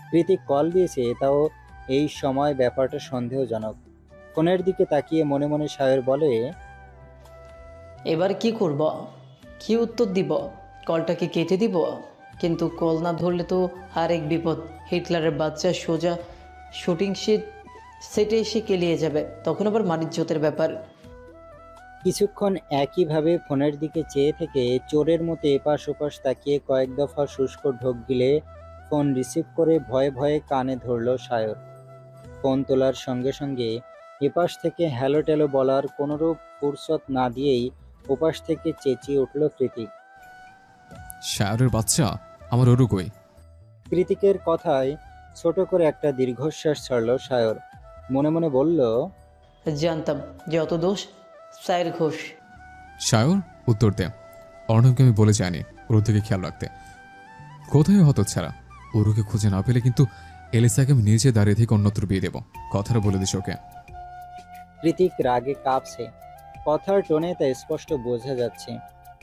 [SPEAKER 2] কৃতিক কল দিয়েছে, তাও এই সময় ব্যাপারটা সন্দেহজনক। ফোনের দিকে তাকিয়ে মনে মনে সায়র বলে,
[SPEAKER 7] এবার কি করব, কি উত্তর দিব? কলটাকে কেটে দিব? কিন্তু কল না ধরলে তো আর এক বিপদ। হিটলারের বাচ্চা সোজা শুটিং সেটে এসে কেলিয়ে যাবে, তখন আবার মানিজ্যতের ব্যাপার।
[SPEAKER 2] কিছুক্ষণ একইভাবে ফোনের দিকে চেয়ে থেকে চোরের মতো এপাশ ওপাশ তাকিয়ে কয়েক দফা শুষ্ক ঢোক গিলে ফোন রিসিভ করে ভয়ে ভয়ে কানে ধরল সায়র। ফোন তোলার সঙ্গে সঙ্গে এপাশ থেকে হ্যালো ট্যালো বলার কোনোরূপ ফুরসত না দিয়েই ওপাশ থেকে চেঁচিয়ে উঠল কৃতিক।
[SPEAKER 1] শায়রের বাচ্চা, আমার ওরু কই?
[SPEAKER 2] কৃতিকের কথায় ছোট করে একটা দীর্ঘশ্বাস ছাড়ল সায়র। মনে মনে বলল,
[SPEAKER 7] জানতাম যে অত দোষ সাইর ঘোষ।
[SPEAKER 1] শায়র, উত্তর দে। অর্ণবকে আমি বলে যাইনি ওর দিকে খেয়াল রাখতে। কোথায় হতো ছাড়া? ওরুকে খুঁজে না পেলে কিন্তু এলিসাকে আমি নিজে দাঁড়িয়ে থেকে অন্যত্র বিয়ে দেবো, কথাটা বলে দিস ওকে।
[SPEAKER 2] কৃতিক রাগে কাঁপছে, কথার টোনে তা স্পষ্ট বোঝা যাচ্ছে।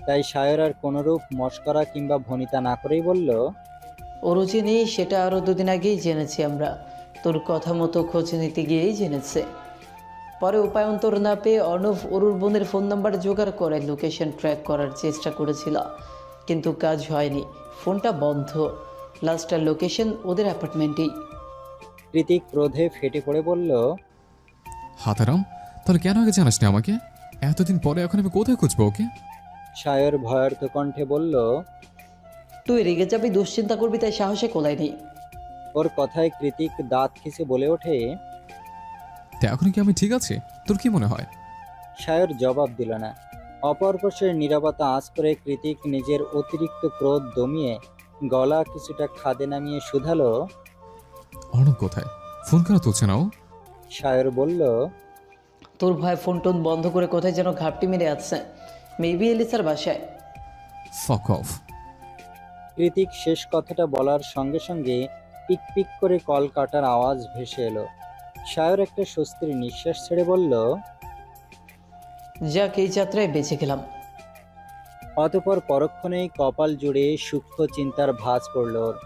[SPEAKER 2] তাই সায়র আর কোনোরূপ মস্করা কিংবা ভনিতা না করেই বলল,
[SPEAKER 7] ওরও যে নেই সেটা আরও দুদিন আগেই জেনেছি আমরা। তোর কথা মতো খোঁজ নিতে গিয়েই জেনেছে। পরে উপায়ন্তর না পেয়ে অর্ণব অরুর বোনের ফোন নাম্বার জোগাড় করে লোকেশন ট্র্যাক করার চেষ্টা করেছিল, কিন্তু কাজ হয়নি। ফোনটা বন্ধ। লাস্টার লোকেশন ওদের অ্যাপার্টমেন্টেই।
[SPEAKER 2] কৃতিক ক্রোধে ফেটে পড়ে বলল,
[SPEAKER 1] হাতারাম, তাহলে কেন আগে জানাস না আমাকে? এতদিন পরে এখন আমি কোথায় খুঁজবো ওকে?
[SPEAKER 2] সায়র ভয়ার্থ কণ্ঠে বলল,
[SPEAKER 7] তুই রেগে যাবি, দুশ্চিন্তা করবি, তাই সাহসে কোলাই নেই।
[SPEAKER 2] ওর কথায় কৃতিক দাঁত খিসে বলে ওঠে।
[SPEAKER 1] তা এখন কি আমি ঠিক আছে? তোর কি মনে হয়?
[SPEAKER 2] সায়র জবাব দিল না। অপর পাশের নীরবতা আঁচ করে কৃতিক নিজের অতিরিক্ত ক্রোধ দমিয়ে গলা কিছুটা খাদে নামিয়ে শুধালো।
[SPEAKER 1] অর্ণব কোথায়? ফোন কেন তুলছে না ও?
[SPEAKER 2] সায়র বলল,
[SPEAKER 7] তোর ভয় ফোন টোন বন্ধ করে কোথায় যেন ঘাপটি মেরে আছে, মেবি এলিসার বাসায়।
[SPEAKER 1] ফক অফ।
[SPEAKER 2] কৃতিক শেষ কথাটা বলার সঙ্গে সঙ্গে পিক পিক করে কল কাটার আওয়াজ ভেসে এলো। সায়র একটা স্বস্তির নিঃশ্বাস ছেড়ে বলল,
[SPEAKER 7] যাক, এই যাত্রায় বেঁচে গেলাম।
[SPEAKER 2] অতঃপর পরক্ষণেই কপাল জুড়ে সূক্ষ্ম চিন্তার ভাঁজ পড়ল ওর।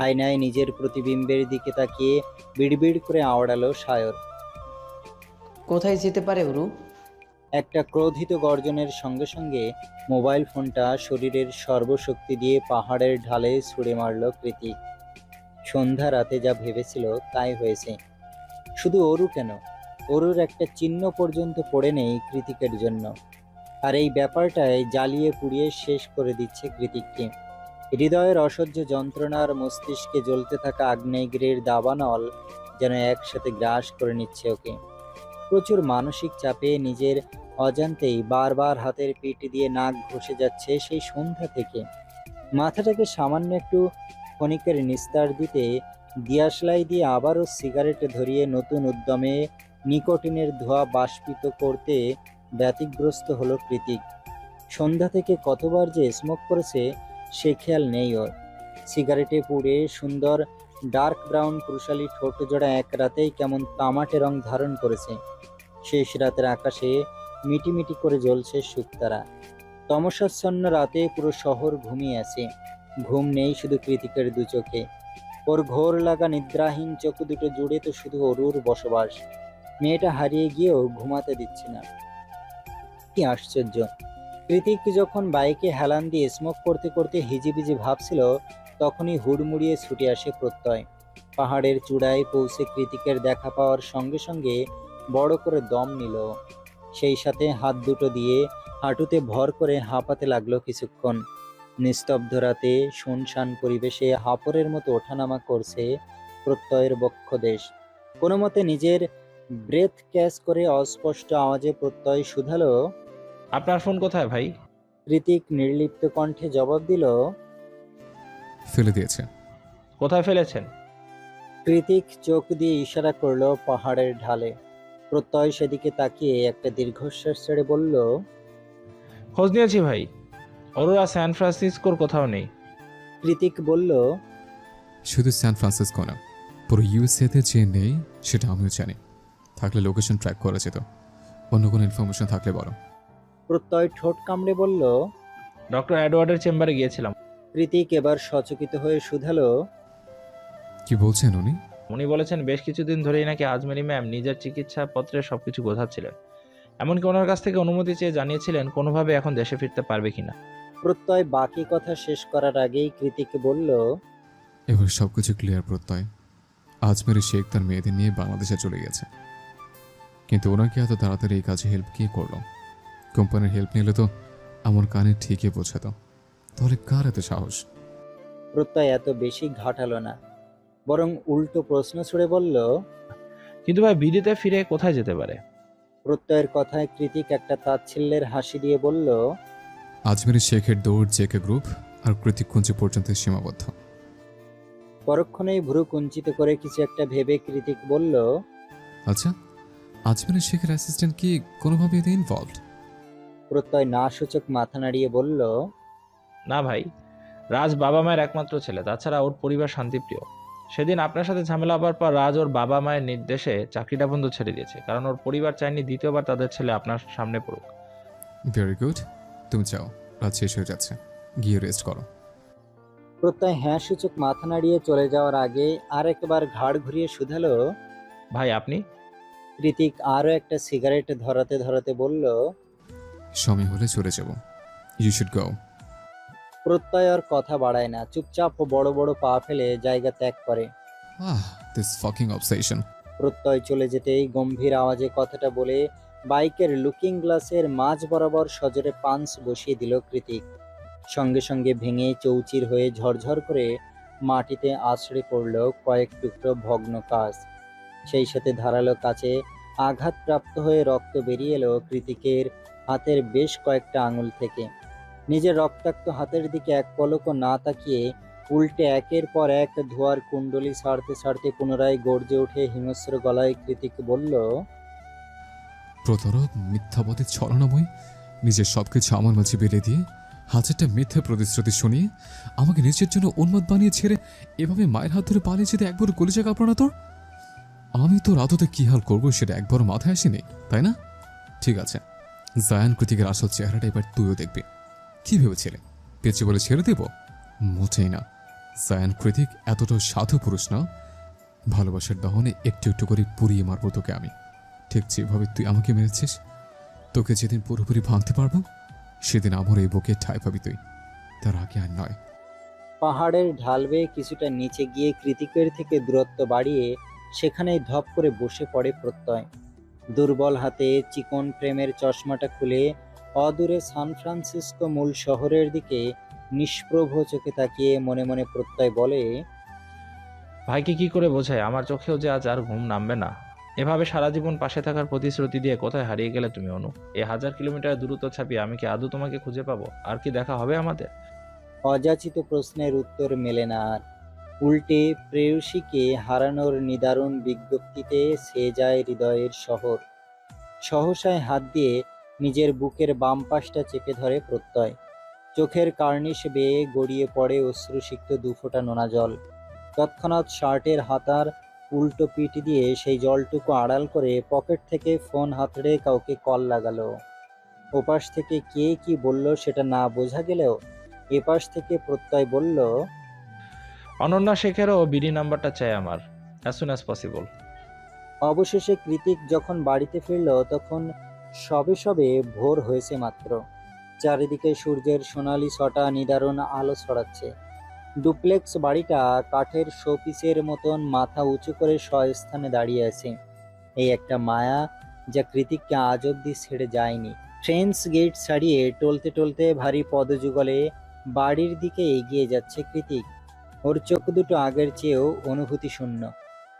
[SPEAKER 2] আয়নায় নিজের প্রতিবিম্বের দিকে তাকিয়ে বিড়বিড় করে আওড়ালো সায়র।
[SPEAKER 7] কোথায় যেতে পারে ওরু?
[SPEAKER 2] একটা ক্রোধিত গর্জনের সঙ্গে সঙ্গে মোবাইল ফোনটা শরীরের সর্বশক্তি দিয়ে পাহাড়ের ঢালে ছুঁড়ে মারল কৃতিক। সন্ধ্যা রাতে যা ভেবেছিল তাই হয়েছে। শুধু অরু কেন, অরুর একটা চিহ্ন পর্যন্ত পড়ে নেই কৃতিকের জন্য। আর এই ব্যাপারটায় জ্বালিয়ে পুড়িয়ে শেষ করে দিচ্ছে কৃতিককে। হৃদয়ের অসহ্য যন্ত্রণার মস্তিষ্কে জ্বলতে থাকা আগ্নেয়গিরির দাবানল যেন একসাথে গ্রাস করে নিচ্ছে ওকে। প্রচুর মানসিক চাপে নিজের অজান্তেই বারবার হাতের পিঠ দিয়ে নাক ঘষে যাচ্ছে সেই সন্ধ্যা থেকে। মাথাটাকে সামান্য একটু ক্ষণিকের নিস্তার দিতে দিয়াশলাই দিয়ে আবারও সিগারেট ধরিয়ে নতুন উদ্যমে নিকোটিনের ধোঁয়া বাষ্পিত করতে ব্যতিগ্রস্ত হলো কৃতিক। সন্ধ্যা থেকে কতবার যে স্মোক করেছে সে খেয়াল নেই ওর। সিগারেটে পুড়ে সুন্দর ডার্ক ব্রাউন পুরুষালী ঠোঁট জোড়া এক রাতেই কেমন তামাটে রং ধারণ করেছে। শেষ রাতের আকাশে মিটিমিটি করে জ্বলছে শুকতারা। তমসাচ্ছন্ন রাতে পুরো শহর ঘুমিয়ে আছে। ঘুম নেই শুধু কৃতিকের দু চোখে। ওর ঘোর লাগা নিদ্রাহীন চোখ দুটো জুড়ে তো শুধু অরুর বসবাস। মেয়েটা হারিয়ে গিয়েও ঘুমাতে দিচ্ছে না। কি আশ্চর্য! কৃতিক যখন বাইকে হেলান দিয়ে স্মোক করতে করতে হিজিবিজি ভাবছিল, তখনই হুড়মুড়িয়ে ছুটে আসে প্রত্যয়। পাহাড়ের চূড়ায় পৌঁছে কৃতিকের দেখা পাওয়ার সঙ্গে সঙ্গে বড় করে দম নিল। সেই সাথে হাত দুটো দিয়ে হাঁটুতে ভর করে হাঁপাতে লাগলো কিছুক্ষণ। নিস্তব্ধ রাতে শুনশান পরিবেশে হাঁপড়ের মতো ওঠানামা করছে প্রত্যয়ের বক্ষদেশ। কোনো মতে নিজের ব্রেথ ক্যাচ করে অস্পষ্ট আওয়াজে প্রত্যয় শুধালো,
[SPEAKER 4] আপনার ফোন কোথায় ভাই?
[SPEAKER 2] কৃতিক নির্লিপ্ত কণ্ঠে জবাব দিল,
[SPEAKER 1] ফেলে দিয়েছে।
[SPEAKER 4] কোথায় ফেলেছেন?
[SPEAKER 2] কৃতিক চোখ দিয়ে ইশারা করলো পাহাড়ের ঢালে। প্রত্যয় সেদিকে তাকিয়ে একটা দীর্ঘশ্বাস ছেড়ে বলল,
[SPEAKER 4] খোঁজ নিয়েছি ভাই, অরোরা স্যান ফ্রান্সিসকোর কোথাও নেই।
[SPEAKER 2] কৃতিক বলল,
[SPEAKER 1] শুধু স্যান ফ্রান্সিসকো না, পুরো ইউএসএতে যে নেই সেটা আমিও জানি। থাকলে লোকেশন ট্র্যাক করা যেত। অন্য কোনো ইনফরমেশন থাকলে বলো।
[SPEAKER 2] প্রত্যয় ঠোঁট কামড়ে বলল।
[SPEAKER 4] ডক্টর এডওয়ার্ডের চেম্বারে গিয়েছিলাম।
[SPEAKER 2] কৃতিক এবার সচকিত হয়ে শুধালো,
[SPEAKER 1] কি বলছেন উনি?
[SPEAKER 4] উনি বলেছেন বেশ কিছুদিন ধরেই নাকি আজমেরি ম্যাম নিজের চিকিৎসাপত্রে সবকিছু গোছাচ্ছিলেন। এমনকি ওনার কাছ থেকে অনুমতি চেয়ে জানিয়েছিলেন কোনোভাবে এখন দেশে ফিরতে পারবে কিনা।
[SPEAKER 2] প্রত্যয় বাকি কথা শেষ করার আগেই কৃতিক বলল,
[SPEAKER 1] এবার সবকিছু ক্লিয়ার প্রত্যয়। আজমেরি শেখ তার মেয়েদের নিয়ে বাংলাদেশে চলে গেছে। কিন্তু ওনাকে এত তাড়াতাড়ি এই কাজে হেল্প কে করলো? কোম্পানির হেল্প নিলে তো আমার কানে ঠিকই বোঝাতো। তাহলে কার এত সাহস?
[SPEAKER 2] প্রত্যয় এত বেশি ঘাটালো না, বরং উল্টো প্রশ্ন ছুড়ে বলল।
[SPEAKER 4] কিন্তু ভাই বিডিতে ফিরে কোথায় যেতে পারে?
[SPEAKER 2] প্রত্যয়ের কথায় কৃতিক একটা তাচ্ছিল্যের হাসি দিয়ে বলল,
[SPEAKER 1] আজমেরি শেখের দৌড় জেকে গ্রুপ আর কৃতিককুঞ্জ পর্যন্ত সীমাবদ্ধ।
[SPEAKER 2] পরক্ষণেই ভ্রু কুঞ্চিত করে কিছু একটা ভেবে কৃতিক বলল,
[SPEAKER 1] আচ্ছা, আজমেরি শেখের অ্যাসিস্ট্যান্ট কি কোনোভাবে এতে ইনভলভড?
[SPEAKER 2] প্রত্যয় না সূচক মাথা নাড়িয়ে বলল,
[SPEAKER 4] না ভাই, রাজ বাবা মায়ের একমাত্র ছেলে, তাছাড়া ওর পরিবার শান্তিপ্রিয়। সেদিন আপনার সাথে ঝামেলা হবার পর রাজ ওর বাবা মায়ের নির্দেশে চাকরিটা বন্ধ ছেড়ে দিয়েছে, কারণ ওর পরিবার চায়নি দ্বিতীয়বার তাদের ছেলে আপনার সামনে পড়ুক।
[SPEAKER 1] ভেরি গুড, তুমি যাও, রাত শেষ হয়ে যাচ্ছে, গিয়ে রেস্ট করো।
[SPEAKER 2] প্রত্যয় হ্যাঁ সূচক মাথা নাড়িয়ে চলে যাওয়ার আগে আরেকবার ঘাড় ঘুরিয়ে শুধালো।
[SPEAKER 4] ভাই আপনি?
[SPEAKER 2] কৃতিক আরো একটা সিগারেট ধরাতে ধরাতে বলল।
[SPEAKER 1] সময় হলে চলে যাব। You should go.
[SPEAKER 2] প্রত্যয় আর কথা বাড়ায় না, চুপচাপ ও বড় বড় পা ফেলে জায়গা ত্যাগ করে।
[SPEAKER 1] This fucking obsession.
[SPEAKER 2] প্রত্যয় চলে যেতেই গম্ভীর আওয়াজে কথাটা বলে বাইকের লুকিং গ্লাসের মাঝ বরাবর সজোরে পাঞ্চ বসিয়ে দিল কৃতিক। সঙ্গে সঙ্গে ভেঙে চৌচির হয়ে ঝরঝর করে মাটিতে আছড়ে পড়ল কয়েক টুকরো ভগ্ন কাঁচ। সেই সাথে ধারালো কাছে আঘাতপ্রাপ্ত হয়ে রক্ত বেরিয়ে এলো কৃতিকের হাতের বেশ কয়েকটা আঙুল থেকে। নিজের রক্তাক্ত হাতের দিকে এক পলকও না তাকিয়ে উল্টে একের পর এক ধোয়ার কুণ্ডলি ছাড়তে ছাড়তে পুনরায় গর্জে উঠে হিংস্র গলায় কৃতিক বলল।
[SPEAKER 1] প্রতারক, মিথ্যাবাদী, ছলনাময়, নিজের সবকিছু আমার মাঝে বেলে দিয়ে হাজারটা মিথ্যে প্রতিশ্রুতি শুনিয়ে আমাকে নিজের জন্য উন্মাদ বানিয়ে ছেড়ে এভাবে মায়ের হাত ধরে পালিয়ে যেতে একবারও কলিজা কাঁপলো না তোর? আমি তোর আদতে কি হাল করবো সেটা একবারও মাথায় আসেনি, তাই না? ঠিক আছে, জায়ান কৃতিকের আসল চেহারাটা এবার তুইও দেখবি। কি ভেবেছিলে পেঁচে বলে ছেড়ে দেব? মোটেই না। জায়ান কৃতিক এতটাও সাধু পুরুষ না। ভালোবাসার দহনে একটু একটু করে পুড়িয়ে মারবো তোকে আমি, ঠিক যেভাবে তুই আমাকে মেরেছিস। তোকে যেদিন পুরোপুরি ভাঙতে পারবো সেদিন আমার এই বুকে ঠাঁই পাবি তুই, তার আগে আর নয়।
[SPEAKER 2] পাহাড়ের ঢাল বেয়ে কিছুটা নিচে গিয়ে কৃতিকের থেকে দূরত্ব বাড়িয়ে সেখানেই ধপ করে বসে পড়ে প্রত্যয়। দুর্বল হাতে চিকন ফ্রেমের চশমাটা খুলে অদূরে সান ফ্রান্সিসকো মূল শহরের দিকে নিষ্প্রভ চোখে তাকিয়ে মনে মনে প্রত্যয় বলে।
[SPEAKER 4] ভাইকে কি করে বোঝায় আমার চোখেও যে আজ আর ঘুম নামবে না। এভাবে সারা জীবন পাশে থাকার প্রতিশ্রুতি দিয়ে কোথায় হারিয়ে গেলে তুমি অনু? এই 1000 কিলোমিটার দূরত্ব ছাপিয়ে আমি কি আদৌ তোমাকে খুঁজে পাবো? আর কি দেখা হবে আমাদের?
[SPEAKER 2] অযাচিত প্রশ্নের উত্তর মেলে না আর। উল্টে প্রেয়সীকে হারানোর নিদারুণ বিজ্ঞপ্তিতে ছেয়ে যায় হৃদয়ের শহর। সহসায় হাত দিয়ে নিজের বুকের বাম পাশটা চেপে ধরে প্রত্যয়। চোখের কার্নিশ বেয়ে গড়িয়ে পড়ে অশ্রুসিক্ত দুফোঁটা নোনা জল। তৎক্ষণাৎ শার্টের হাতার উল্টো পিঠ দিয়ে সেই জলটুকু আড়াল করে পকেট থেকে ফোন হাতড়ে কাউকে কল লাগালো। ওপাশ থেকে কে কি বলল সেটা না বোঝা গেলেও এপাশ থেকে প্রত্যয় বলল,
[SPEAKER 4] অনন্যা শেখেরও বিডি নাম্বারটা চাই আমার, অ্যাজ সুন অ্যাজ পসিবল।
[SPEAKER 2] অবশেষে কৃতিক যখন বাড়িতে ফিরল তখন সবে সবে ভোর হয়েছে মাত্র। চারিদিকে সূর্যের সোনালি ছটা নিদারুণ আলো ছড়াচ্ছে। ডুপ্লেক্স বাড়িটা কাঠের শোপিসের মতন মাথা উঁচু করে স্বস্থানে দাঁড়িয়ে আছে। এই একটা মায়া যা কৃতিককে আজ অব্দি ছেড়ে যায়নি। ফ্রেন্স গেট ছাড়িয়ে টলতে টলতে ভারী পদযুগলে বাড়ির দিকে এগিয়ে যাচ্ছে কৃতিক। ওর চোখ দুটো আগের চেয়েও অনুভূতি শূন্য।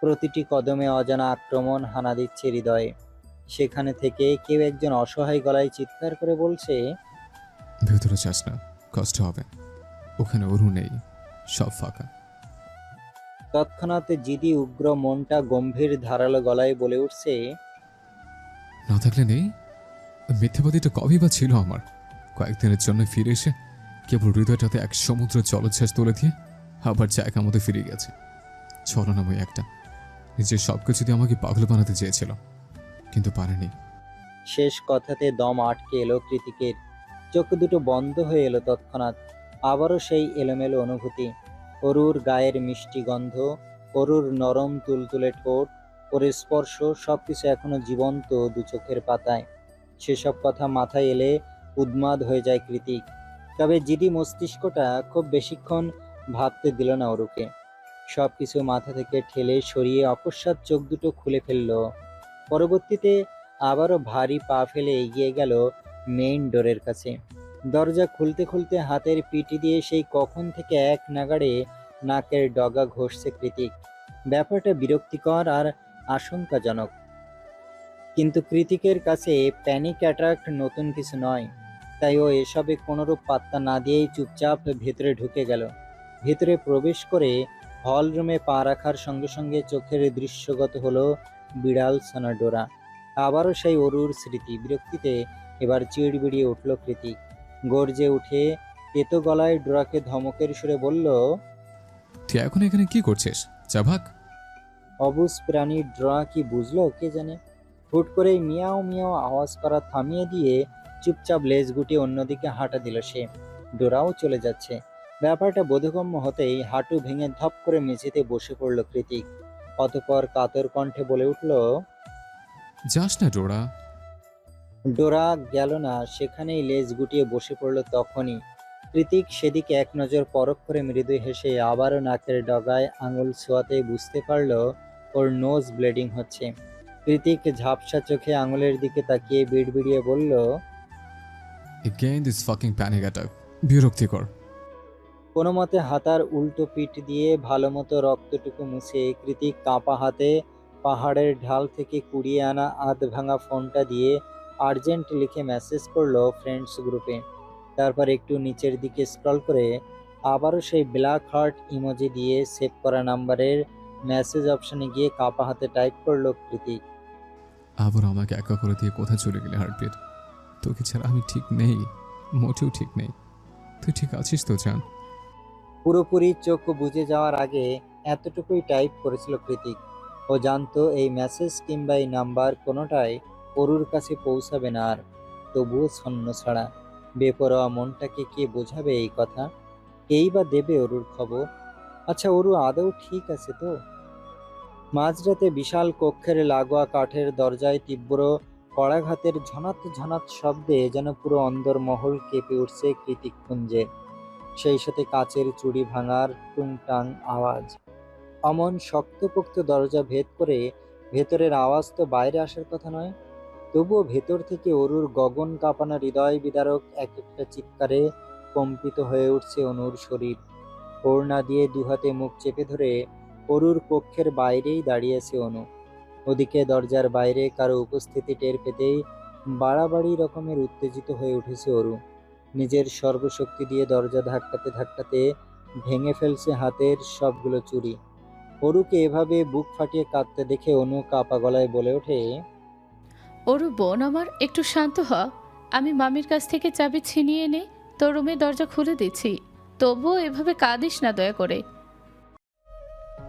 [SPEAKER 2] প্রতিটি কদমে অজানা আক্রমণ হানা দিচ্ছে হৃদয়ে। সেখানে থেকে কেউ একজন অসহায় গলায় চিৎকার করে বলছে,
[SPEAKER 1] ভেতরে যাস না, কষ্ট হবে। ওখানে অরু নেই, সব ফাঁকা।
[SPEAKER 2] তৎক্ষণাৎ জিদি উগ্র মনটা গম্ভীর ধারালো গলায় বলে উঠছে,
[SPEAKER 1] না থাকলে নেই। ওই মিথ্যাবাদীটা কবেই বা ছিল আমার। কয়েকদিনের জন্য ফিরে এসে কেবল হৃদয়টাতে এক সমুদ্র জলোচ্ছ্বাস তুলে দিয়ে আবার জায়গা মতো ফিরে গেছে। ছলনাময় একটা নিজের সবকিছু দিয়ে আমাকে পাগল বানাতে চেয়েছিল, কিন্তু পারেনি।
[SPEAKER 2] শেষ কথাতে দম আটকে এলো কৃতিকের। চোখ দুটো বন্ধ হয়ে এলো তৎক্ষণাৎ। আবারও সেই এলোমেলো অনুভূতি। অরুর গায়ের মিষ্টি গন্ধ, অরুর নরম তুলতুলে ঠোঁট, ওর স্পর্শ, সবকিছু এখনো জীবন্ত দু চোখের পাতায়। সেসব কথা মাথায় এলে উন্মাদ হয়ে যায় কৃতিক। তবে জিদি মস্তিষ্কটা খুব বেশিক্ষণ ভাবতে দিল না অরুকে। সবকিছু মাথা থেকে ঠেলে সরিয়ে অকস্মাৎ চোখ দুটো খুলে ফেলল। পরবর্তীতে আবারও ভারী পা ফেলে এগিয়ে গেল মেইন ডোরের কাছে। দরজা খুলতে খুলতে হাতের পিটি দিয়ে সেই কখন থেকে এক নাগাড়ে নাকের ডগা ঘষছে কৃতিক। ব্যাপারটা বিরক্তিকর আর আশঙ্কাজনক। কিন্তু কৃতিকের কাছে প্যানিক অ্যাটাক নতুন কিছু নয়। তাই ও এসবে কোনোরূপ পাত্তা না দিয়েই চুপচাপ ভেতরে ঢুকে গেল। ভেতরে প্রবেশ করে হল রুমে পা রাখার সঙ্গে সঙ্গে চোখের দৃশ্যগত হলো বিড়াল ছানা ডোরা। আবারও সেই অরুর স্মৃতি। বিরক্তিতে এবার চিড়বিড়িয়ে উঠল কৃতিক। গর্জে উঠে তেতো গলায় ডোরাকে ধমকের সুরে বলল,
[SPEAKER 1] তুই এখন এখানে কি করছিস? যা ভাগ।
[SPEAKER 2] অবুঝ প্রাণী ড্রা কি বুঝলো কে জানে। হুট করে মিয়াও মিয়াও আওয়াজ করা থামিয়ে দিয়ে চুপচাপ লেজ গুটিয়ে অন্যদিকে হাঁটা দিল সে। ডোরাও চলে যাচ্ছে। ব্যাপারটা বোধগম্য হতেই হাঁটু ভেঙে ধপ করে মেঝেতে বসে পড়ল কৃতিক। অতঃপর কাতর কণ্ঠে বলে উঠল,
[SPEAKER 1] যাস না ডোরা।
[SPEAKER 2] ডোরা গেল না, সেখানেই লেজ গুটিয়ে বসে পড়ল তখনই। কৃতিক সেদিকে এক নজর পরখ করে মৃদু হেসে আবারও নাকের ডগায় আঙুল ছোঁয়াতে বুঝতে পারল ওর নোজ ব্লিডিং হচ্ছে। কৃতিক ঝাপসা চোখে আঙুলের দিকে তাকিয়ে বিড়বিড়িয়ে বলল,
[SPEAKER 1] again this fucking panic attack, বিরক্তিকর।
[SPEAKER 2] কোনো মতে হাতার উল্টো পিঠ দিয়ে ভালো মতো রক্তটুকু মুছে কৃতিক কাঁপা হাতে পাহাড়ের ঢাল থেকে কুড়িয়ে আনা আধ ভাঙা ফোনটা দিয়ে আর্জেন্ট লিখে মেসেজ করলো ফ্রেন্ডস গ্রুপে। তারপর একটু নিচের দিকে স্ক্রল করে আবারও সেই ব্ল্যাক হার্ট ইমোজি দিয়ে সেভ করা নাম্বারের মেসেজ অপশনে গিয়ে কাঁপা হাতে টাইপ করলো কৃতিক।
[SPEAKER 1] আবার আমাকে একা করে দিয়ে কোথায় চলে গেলে হার্টবিট? তোকে ছাড়া আমি ঠিক নেই, মোটেও ঠিক নেই। তুই ঠিক আছিস তো জান?
[SPEAKER 2] পুরোপুরি চোখ বুজে যাওয়ার আগে এতটুকুই টাইপ করেছিল কৃতিক। ও জানতো এই মেসেজ কিংবা এই নাম্বার কোনোটাই অরুর কাছে পৌঁছাবে না আর। তবুও ছন্ন ছাড়া বেপরোয়া মনটাকে কে বোঝাবে এই কথা? কেই বা দেবে অরুর খবর? আচ্ছা, অরু আদৌ ঠিক আছে তো? মাঝরাতে বিশাল কক্ষের লাগোয়া কাঠের দরজায় তীব্র কড়াঘাতের ঝনাত ঝনাত শব্দে যেন পুরো অন্দরমহল কেঁপে উঠছে কৃতিক কুঞ্জে। সেই সাথে কাচের চুড়ি ভাঙার টুংটাং আওয়াজ। অমন শক্তপোক্ত দরজা ভেদ করে ভেতরের আওয়াজ তো বাইরে আসার কথা নয়। তবুও ভেতর থেকে অরুর গগন কাঁপানো হৃদয় বিদারক এক একটা চিৎকারে কম্পিত হয়ে উঠছে অনুর শরীর। ওড়না দিয়ে দুহাতে মুখ চেপে ধরে অরুর কক্ষের বাইরেই দাঁড়িয়েছে অনু। ওদিকে দরজার বাইরে কারো উপস্থিতি টের পেতেই বাড়াবাড়ি রকমের উত্তেজিত হয়ে উঠেছে অরু। নিজের সর্বশক্তি দিয়ে দরজা ধাক্কাতে ধাক্কাতে ভেঙে ফেলছে হাতের সবগুলো চুড়ি। অরুকে এভাবে বুক ফাটিয়ে কাঁদতে দেখে অনু কাপা গলায় বলে ওঠে,
[SPEAKER 8] ওর বোন আমার, একটু শান্ত হ। আমি মামির কাছ থেকে চাবি ছিনিয়ে এনে তোর রুমের দরজা খুলে দিচ্ছি, তবুও এভাবে কাঁদিস না দয়া করে।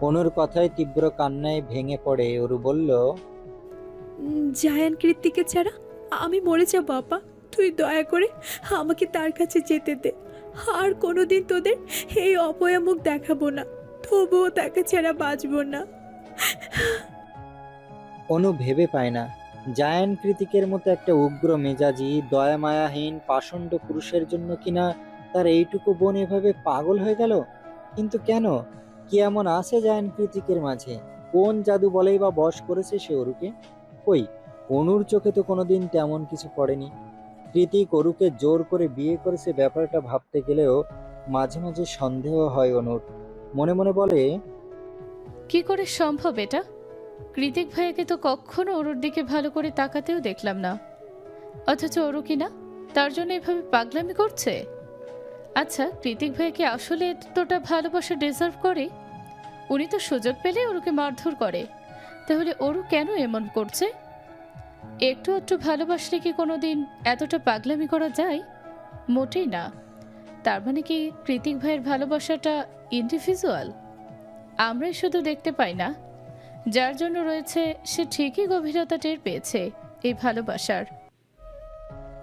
[SPEAKER 2] অনুর কথায় তীব্র কান্নায় ভেঙে পড়ে অরু বলল,
[SPEAKER 3] জায়ান কৃত্তিকে ছাড়া আমি মরে যাব বাবা। তুই দয়া করে আমাকে তার কাছে যেতে দে। আর কোনোদিন তোদের এই অপয়া মুখ দেখাবো না, তবুও তাকে ছাড়া বাঁচবো না।
[SPEAKER 2] অনু ভেবে পায় না জায়ান কৃতিকের মতো একটা উগ্র মেজাজি দয়া মায়াহীন পাষণ্ড পুরুষের জন্য কিনা তার এইটুকু বোন এভাবে পাগল হয়ে গেল। কিন্তু কেন? কি এমন আছে জায়ান কৃতিকের মাঝে? কোন জাদু বলেই বা বশ করেছে সে অরুকে? কই, অনুর চোখে তো কোনোদিন তেমন কিছু পড়েনি। কৃতিক অরুকে জোর করে বিয়ে করেছে, ব্যাপারটা ভাবতে গেলেও মাঝে মাঝে সন্দেহ হয় অনুর। মনে মনে বলে,
[SPEAKER 8] কি করে সম্ভব এটা? কৃতিক ভাইয়াকে তো কখনো ওর দিকে ভালো করে তাকাতেও দেখলাম না, অথচ ওরও কিনা তার জন্য এভাবে পাগলামি করছে। আচ্ছা, কৃতিক ভাইয়া কি আসলে এতটা ভালোবাসা ডিজার্ভ করে? উনি তো সুযোগ পেলে ওরকে মারধর করে, তাহলে ওরও কেন এমন করছে? একটু একটু ভালোবাসলে কি কোনোদিন এতটা পাগলামি করা যায়? মোটেই না। তার মানে কি কৃতিক ভাইয়ের ভালোবাসাটা ইন্ডিভিজুয়াল, আমরাই শুধু দেখতে পাই না? যার জন্য রয়েছে সে ঠিকই গভীরতা টের পেয়েছে এই ভালোবাসার।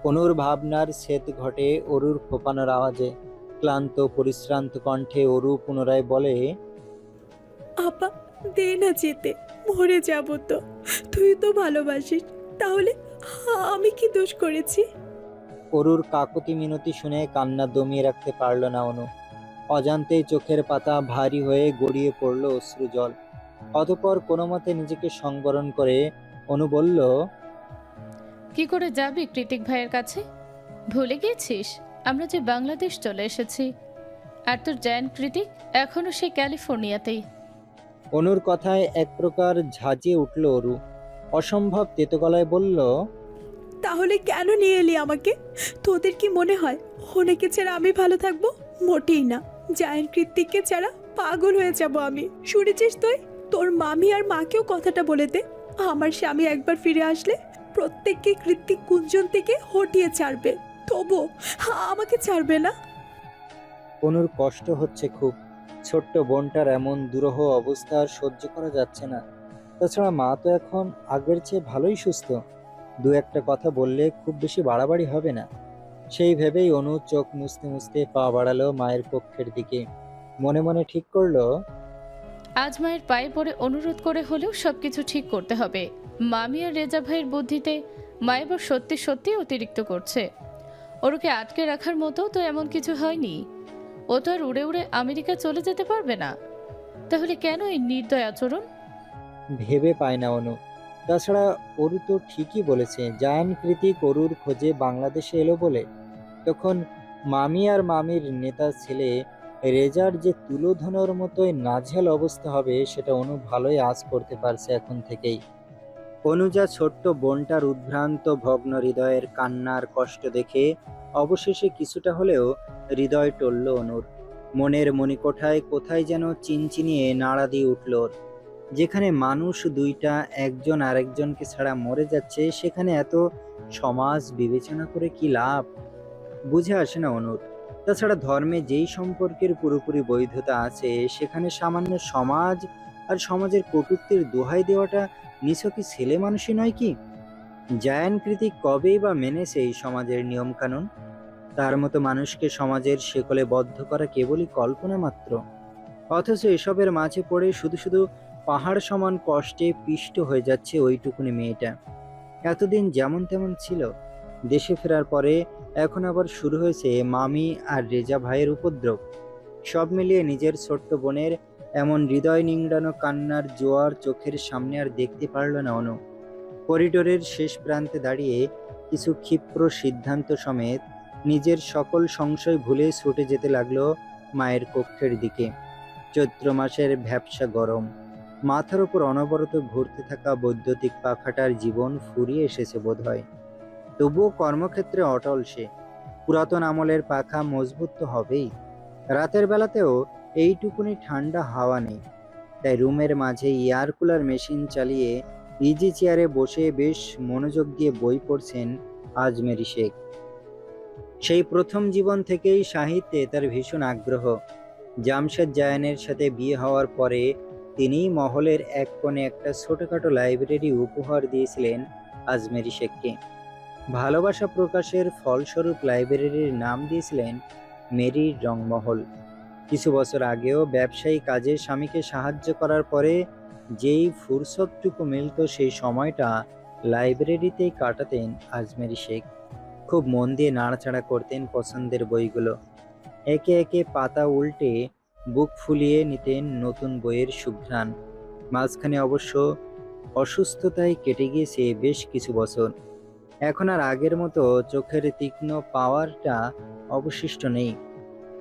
[SPEAKER 2] অনুর ভাবনার ছেদ ঘটে অরুর ফোপানোর আওয়াজে। ক্লান্ত পরিশ্রান্ত কণ্ঠে অরু পুনরায় বলে,
[SPEAKER 3] আপা, দে না যেতে, মরে যাব তো। তুই তো ভালোবাসিস, তাহলে আমি কি দোষ করেছি?
[SPEAKER 2] অরুর কাকুতি মিনতি শুনে কান্না দমিয়ে রাখতে পারল না অনু। অজান্তেই চোখের পাতা ভারী হয়ে গড়িয়ে পড়ল অশ্রু জল। অতঃপর কোনো মতে নিজেকে সংবরণ করে অনু বলল,
[SPEAKER 8] কি করে যাবি কৃতিক ভাইয়ের কাছে? ভুলে গিয়েছিস আমরা যে বাংলাদেশ চলে এসেছি, আর তোর জায়ান কৃতিক এখনো সে ক্যালিফোর্নিয়াতেই।
[SPEAKER 2] অনুর কথায় এক প্রকার ঝাঁজিয়ে উঠল অরু। অসম্ভব তেতো গলায় বলল,
[SPEAKER 3] তাহলে কেন নিয়ে এলি আমাকে? তোদের কি মনে হয় অনেকে ছাড়া আমি ভালো থাকবো? মোটেই না। জায়ান কৃত্তিককে ছাড়া পাগল হয়ে যাব আমি। শুনেছিস তুই? তোর মামি আর মাকেও কথাটা বলে দে, আমার স্বামী একবার ফিরে আসলে প্রত্যেককে কৃত্তিক কুঞ্জন থেকে হটিয়ে ছাড়বে, তবু আমাকে ছাড়বে না।
[SPEAKER 2] অনুর কষ্ট হচ্ছে খুব। ছোট্ট বোনটার এমন দুরূহ অবস্থা আর সহ্য করা যাচ্ছে না। তাছাড়া মা তো এখন আগের চেয়ে ভালোই সুস্থ। দু একটা কথা বললে খুব বেশি বাড়াবাড়ি হবে না। সেই ভেবেই অনু চোখ মুছতে মুছতে পা বাড়ালো মায়ের কক্ষের দিকে। মনে মনে ঠিক করলো,
[SPEAKER 8] আজ মায়ের পায়ে পড়ে অনুরোধ করে হলেও সবকিছু ঠিক করতে হবে। মামি আর রেজা ভাইয়ের বুদ্ধিতে মা এবার সত্যি সত্যি অতিরিক্ত করছে। ওরকে আটকে রাখার মতো তো এমন কিছু হয়নি। ও তো আর উড়ে উড়ে আমেরিকা চলে যেতে পারবে না, তাহলে কেন এই নির্দয় আচরণ?
[SPEAKER 2] ভেবে পায় না অনু। তাছাড়া অরু তো ঠিকই বলেছে, জায়ান কৃতিক অরুর খোঁজে বাংলাদেশে এলো বলে। তখন মামি আর মামির নেতা ছেলে রেজার যে তুলোধনার মতোই নাজেহাল অবস্থা হবে সেটা অনু ভালোই আঁচ করতে পারছে এখন থেকেই। অনুজা ছোট্ট বোনটার উদ্ভ্রান্ত ভগ্ন হৃদয়ের কান্নার কষ্ট দেখে অবশেষে কিছুটা হলেও হৃদয় টলল অনুর। মনের মণিকোঠায় কোথায় যেন চিনচিনিয়ে নাড়া দিয়ে উঠল ওর। যেখানে মানুষ দুইটা একজন আরেকজনকে ছাড়া মরে যাচ্ছে, সেখানে এত সমাজ বিবেচনা করে কি লাভ? বুঝে আসে না অনুর। তাছাড়া ধর্মে যেই সম্পর্কের পুরোপুরি বৈধতা আছে, সেখানে সামান্য সমাজ আর সমাজের কটূক্তির দোহাই দেওয়াটা নিছকই ছেলে মানুষই নয় কি? জায়ান কৃতিক কবেই বা মেনেছে এই সমাজের নিয়ম কানুন? তার মতো মানুষকে সমাজের শেকলে বদ্ধ করা কেবলই কল্পনা মাত্র। অথচ এসবের মাঝে পড়ে শুধু শুধু পাহাড় সমান কষ্টে পিষ্ট হয়ে যাচ্ছে ওইটুকুনি মেয়েটা। এতদিন যেমন তেমন ছিল, দেশে ফেরার পরে এখন আবার শুরু হয়েছে মামি আর রেজা ভাইয়ের উপদ্রব। সব মিলিয়ে নিজের ছোট্ট বোনের এমন হৃদয় নিংড়ানো কান্নার জোয়ার চোখের সামনে আর দেখতে পারল না অনু। করিডোরের শেষ প্রান্তে দাঁড়িয়ে কিছু ক্ষিপ্র সিদ্ধান্ত সমেত নিজের সকল সংশয় ভুলে ছুটে যেতে লাগলো মায়ের কক্ষের দিকে। চৈত্র মাসের ভ্যাপসা গরম, মাথার উপর অনবরত ঘুরতে থাকা বৈদ্যুতিক পাখাটার জীবন ফুরিয়ে এসেছে বোধহয়। তবুও কর্মক্ষেত্রে অটল সে। পুরাতন আমলের পাখা মজবুত তো হবেই। রাতের বেলাতেও এইটুকুনি ঠান্ডা হাওয়া নেই। তাই রুমের মাঝে এয়ার কুলার মেশিন চালিয়ে ইজি চেয়ারে বসে বেশ মনোযোগ দিয়ে বই পড়ছেন আজমেরি শেখ। সেই প্রথম জীবন থেকেই সাহিত্যে তার ভীষণ আগ্রহ। জামশেদ জায়ানের সাথে বিয়ে হওয়ার পরে তিনিই মহলের এক কোণে একটা ছোটখাটো লাইব্রেরি উপহার দিয়েছিলেন আজমেরি শেখকে। ভালোবাসা প্রকাশের ফলস্বরূপ লাইব্রেরির নাম দিয়েছিলেন মেরির রংমহল। কিছু বছর আগেও ব্যবসায়ী কাজে স্বামীকে সাহায্য করার পরে যেই ফুরসতটুকু মিলত সেই সময়টা লাইব্রেরিতেই কাটাতেন আজমেরি শেখ। খুব মন দিয়ে নাড়াচাড়া করতেন পছন্দের বইগুলো। একে একে পাতা উল্টে বুক ফুলিয়ে নিতেন নতুন বইয়ের সুঘ্রাণ। মাঝখানে অবশ্য অসুস্থতায় কেটে গিয়েছে বেশ কিছু বছর। এখন আর আগের মতো চোখের তীক্ষ্ণ পাওয়ারটা অবশিষ্ট নেই।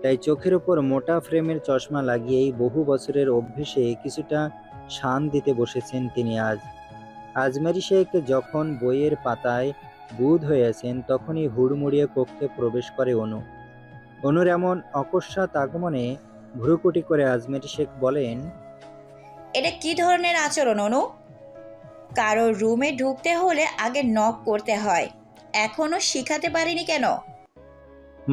[SPEAKER 2] তাই চোখের ওপর মোটা ফ্রেমের চশমা লাগিয়েই বহু বছরের অভ্যেসে কিছুটা শান দিতে বসেছেন তিনি আজ। আজমেরি শেখ যখন বইয়ের পাতায় বুঁদ হয়ে আছেন তখনই হুড়মুড়িয়ে কক্ষে প্রবেশ করে অনু। অনুর এমন অকস্মাৎ আগমনে ভ্রুকুটি করে আজমেরি শেখ বলেন,
[SPEAKER 9] এটা কি ধরনের আচরণ অনু? কারো রুমে ঢুকতে হলে আগে নক করতে হয়, এখনো শিখাতে পারিনি কেন?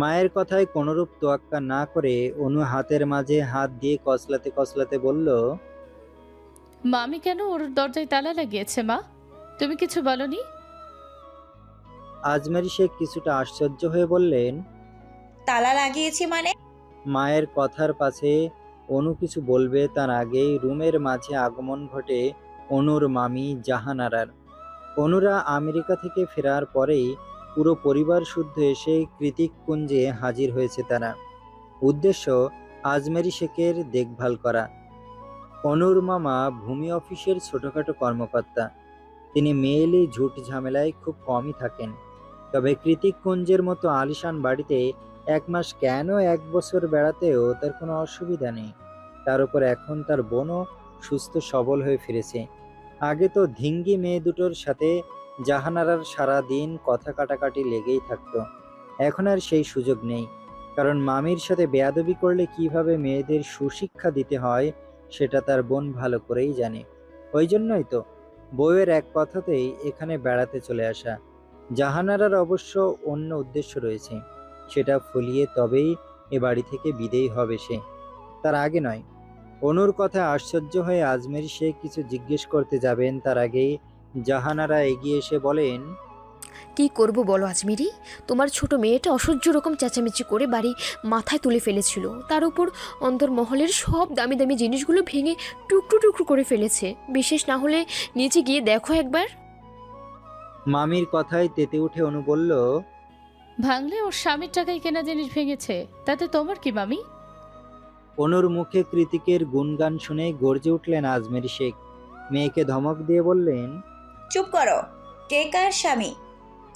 [SPEAKER 2] মায়ের কথায় কোনরূপ তোয়াক্কা না করে অনু হাতের মাঝে হাত দিয়ে কসলাতে কসলাতে বলল,
[SPEAKER 8] মামি কেন ওর দরজায় তালা লাগিয়েছে মা? তুমি কিছু বলনি?
[SPEAKER 2] আজমেরি শেখ কিছুটা আশ্চর্য হয়ে বললেন,
[SPEAKER 9] তালা লাগিয়েছি মানে?
[SPEAKER 2] মায়ের কথার পাশে অনু কিছু বলবে তার আগেই রুমের মাঝে আগমন ঘটে অনুর মামি জাহানারার। অনুরা আমেরিকা থেকে ফেরার পরেই পুরো পরিবার শুদ্ধ এসে কৃতিক কুঞ্জে হাজির হয়েছে তারা। উদ্দেশ্য আজমেরি শেখের দেখভাল করা। অনুর মামা ভূমি অফিসের ছোটখাটো কর্মকর্তা। তিনি মেয়েলি ঝুট ঝামেলায় খুব কমই থাকেন। তবে কৃতিক কুঞ্জের মতো আলিশান বাড়িতে 1 মাস কেন 1 বছর বেড়াতেও তার কোনো অসুবিধা নেই। তার উপর এখন তার বোনও সুস্থ সবল হয়ে ফিরেছে। আগে তো ধিঙ্গি মেয়ে দুটোর সাথে জাহানারার সারা দিন কথা কাটাকাটি লেগেই থাকতো। এখন আর সেই সুযোগ নেই, কারণ মামির সাথে বেয়াদবি করলে কিভাবে মেয়েদের সুশিক্ষা দিতে হয় সেটা তার বোন ভালো করেই জানে। ওই জন্যই তো বউয়ের এক কথাতেই এখানে বেড়াতে চলে আসা। জাহানারার অবশ্য অন্য উদ্দেশ্য রয়েছে, সেটা ফলিয়ে তবেই এ বাড়ি থেকে বিদেয় হবে সে, তার আগে নয়। অনুর কথা আশ্চর্য হয়ে আজমেরি শেখ কিছু জিজ্ঞেস করতে যাবেন তার আগেই জাহানারা এগিয়ে এসে বলেন,
[SPEAKER 10] কি করব বলো আজমেরি? তোমার ছোট মেয়েটা অসহ্য রকম চেঁচামেচি করে বাড়ি মাথায় তুলে ফেলেছিল। তার উপর অন্দরমহলের সব দামি দামি জিনিসগুলো ভেঙে টুকরো টুকরো করে ফেলেছে। বিশেষ না হলে নিচে গিয়ে দেখো একবার।
[SPEAKER 2] মামির কথায় তেতে উঠে অনু বলল,
[SPEAKER 8] ভাঙলে ওর স্বামীর টাকায় কেনা জিনিস ভেঙেছে, তাতে তোমার কি মামি?
[SPEAKER 2] অনুর মুখে কৃতিকের গুণগান শুনে গর্জে উঠলেন আজমেরি শেখ। মেয়েকে ধমক দিয়ে বললেন,
[SPEAKER 9] চুপ করো। কে কার স্বামী?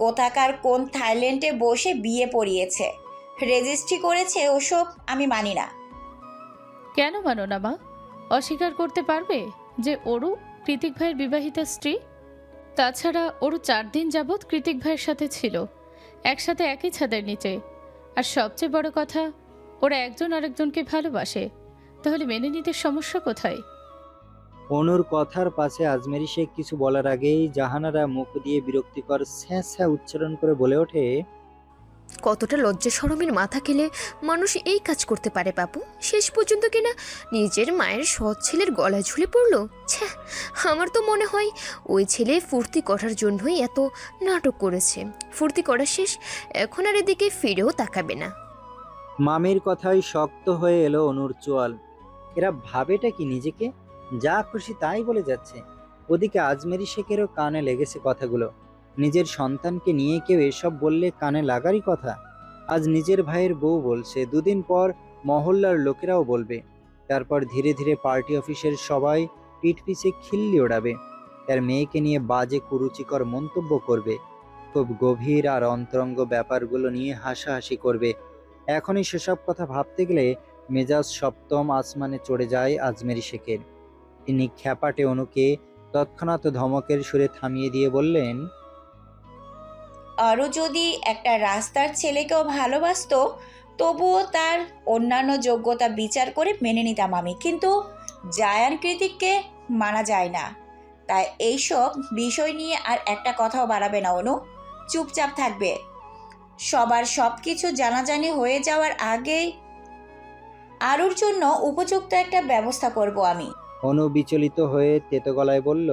[SPEAKER 9] কোথাকার কোন থাইল্যান্ডে বসে বিয়ে পড়িয়েছে, রেজিস্ট্রি করেছে, ওসব আমি মানি না।
[SPEAKER 8] কেন মানো না মা? অস্বীকার করতে পারবে যে ওরও কৃতিক ভাইয়ের বিবাহিতা স্ত্রী? তাছাড়া ওরও 4 দিন যাবৎ কৃতিক ভাইয়ের সাথে ছিল, একসাথে একই ছাদের নিচে। আর সবচেয়ে বড় কথা, ওরা একজন আরেকজনকে ভালোবাসে। তাহলে মেনে নিতে সমস্যা কোথায়?
[SPEAKER 2] অনুর কথার পাশে আজমেরি শেখ কিছু বলার আগেই জাহানারা মুখ দিয়ে বিরক্তিকর স্যাঁ স্যাঁ উচ্চারণ করে বলে ওঠে,
[SPEAKER 10] কতটা লজ্জা শরমের মাথা খেলে মানুষ এই কাজ করতে পারে বাবু? শেষ পর্যন্ত কিনা নিজের মায়ের সৎ ছেলের গলায় ঝুলে পড়লো। ছ্যা, আমার তো মনে হয় ওই ছেলে ফুর্তি করার জন্যই এত নাটক করেছে। ফুর্তি করা শেষ, এখন আর এদিকে ফিরেও তাকাবে না।
[SPEAKER 2] মামির কথায় শক্ত হয়ে এলো অনুর চোয়াল। এরা ভাবেটা কি নিজেকে? যা খুশি তাই বলে যাচ্ছে। ওদিকে আজমেরি শেখেরও কানে লেগেছে কথাগুলো। নিজের সন্তানকে নিয়ে কেউ এসব বললে কানে লাগারই কথা। আজ নিজের ভাইয়ের বউ বলছে, 2 দিন পর মহল্লার লোকেরাও বলবে, তারপর ধীরে ধীরে পার্টি অফিসের সবাই পিঠ পিছে খিল্লি ওড়াবে। তার মেয়েকে নিয়ে বাজে কুরুচিকর মন্তব্য করবে, খুব গভীর আর অন্তরঙ্গ ব্যাপারগুলো নিয়ে হাসাহাসি করবে। এখনই সেসব কথা ভাবতে গেলে মেজাজ সপ্তম আসমানে চড়ে যায় আজমেরি শেখের। তিনি খ্যাপাটে অনুকে তৎক্ষণাৎ ধমকের সুরে থামিয়ে দিয়ে বললেন,
[SPEAKER 9] আরও যদি একটা রাস্তার ছেলেকেও ভালোবাসতো, তবুও তার অন্যান্য যোগ্যতা বিচার করে মেনে নিতাম আমি, কিন্তু জায়ান কৃতিককে মানা যায় না। তাই এইসব বিষয় নিয়ে আর একটা কথাও বাড়াবে না অনু, চুপচাপ থাকবে। সবার সব কিছু জানাজানি হয়ে যাওয়ার আগেই আরুর জন্য উপযুক্ত একটা ব্যবস্থা করব আমি।
[SPEAKER 2] অনু বিচলিত হয়ে তেতো গলায় বলল।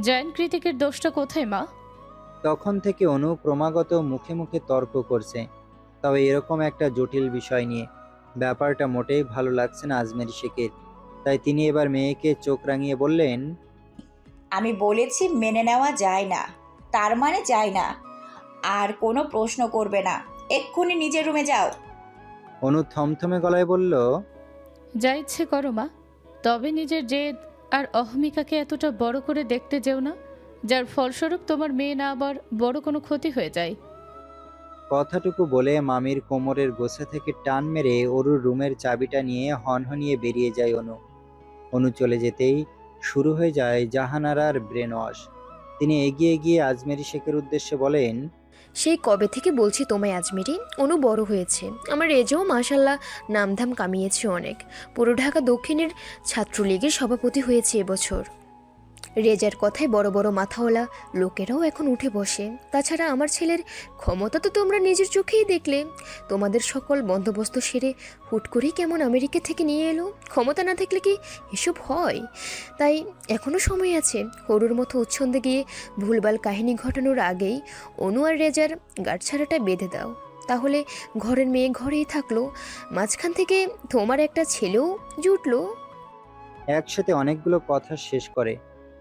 [SPEAKER 8] জয়ন কৃতিকের দোষটা কোথায় মা?
[SPEAKER 2] তখন থেকে অনু ক্রমাগত মুখে মুখে তর্ক করছে, তবে এরকম একটা জটিল বিষয় নিয়ে। ব্যাপারটা মোটেই ভালো লাগছে না আজমের শেখের। তাই তিনি এবার মেয়েকে চোখ রাঙিয়ে বললেন।
[SPEAKER 9] আমি বলেছি মেনে নেওয়া যায় না, তার মানে যায় না। আর কোনো প্রশ্ন করবে না, এক্ষুনি নিজের রুমে যাও।
[SPEAKER 2] অনু থমথমে গলায় বলল।
[SPEAKER 8] যা ইচ্ছে করো মা, তবে নিজের জেদ আর অহমিকাকে এতটা বড় করে দেখতে যেও না, যার ফলস্বরূপ তোমার মেয়ে না আবার বড় কোনো ক্ষতি হয়ে যায়।
[SPEAKER 2] কথাটুকু বলে মামির কোমরের গোছা থেকে টান মেরে অরুর রুমের চাবিটা নিয়ে হনহনিয়ে বেরিয়ে যায় অনু। অনু চলে যেতেই শুরু হয়ে যায় জাহানারার ব্রেন ওয়াশ। তিনি এগিয়ে গিয়ে আজমেরি শেখের উদ্দেশ্যে বলেন।
[SPEAKER 10] সেই কবে থেকে বলছি তোমায় আজমিরি, অনু বড় হয়েছে, আমার রেজাও মাশাল্লাহ নামধাম কামিয়েছে অনেক। পুরো ঢাকা দক্ষিণের ছাত্রলীগের সভাপতি হয়েছে এবছর। রেজার কথায় বড় বড় মাথাওয়ালা লোকেরাও এখন উঠে বসে। তাছাড়া আমার ছেলের ক্ষমতা তো তোমরা নিজের চোখেই দেখলে। তোমাদের সকল বন্দোবস্ত সেরে হুট করেই কেমন আমেরিকা থেকে নিয়ে এলো। ক্ষমতা না থাকলে কি এসব হয়? তাই এখনও সময় আছে। হরুর মতো উচ্ছন্দে গিয়ে ভুলভাল কাহিনী ঘটানোর আগেই অনু আর রেজার গাঁটছাড়াটা বেঁধে দাও। তাহলে ঘরের মেয়ে ঘরেই থাকলো, মাঝখান থেকে তোমার একটা ছেলেও জুটলো।
[SPEAKER 2] একসাথে অনেকগুলো কথা শেষ করে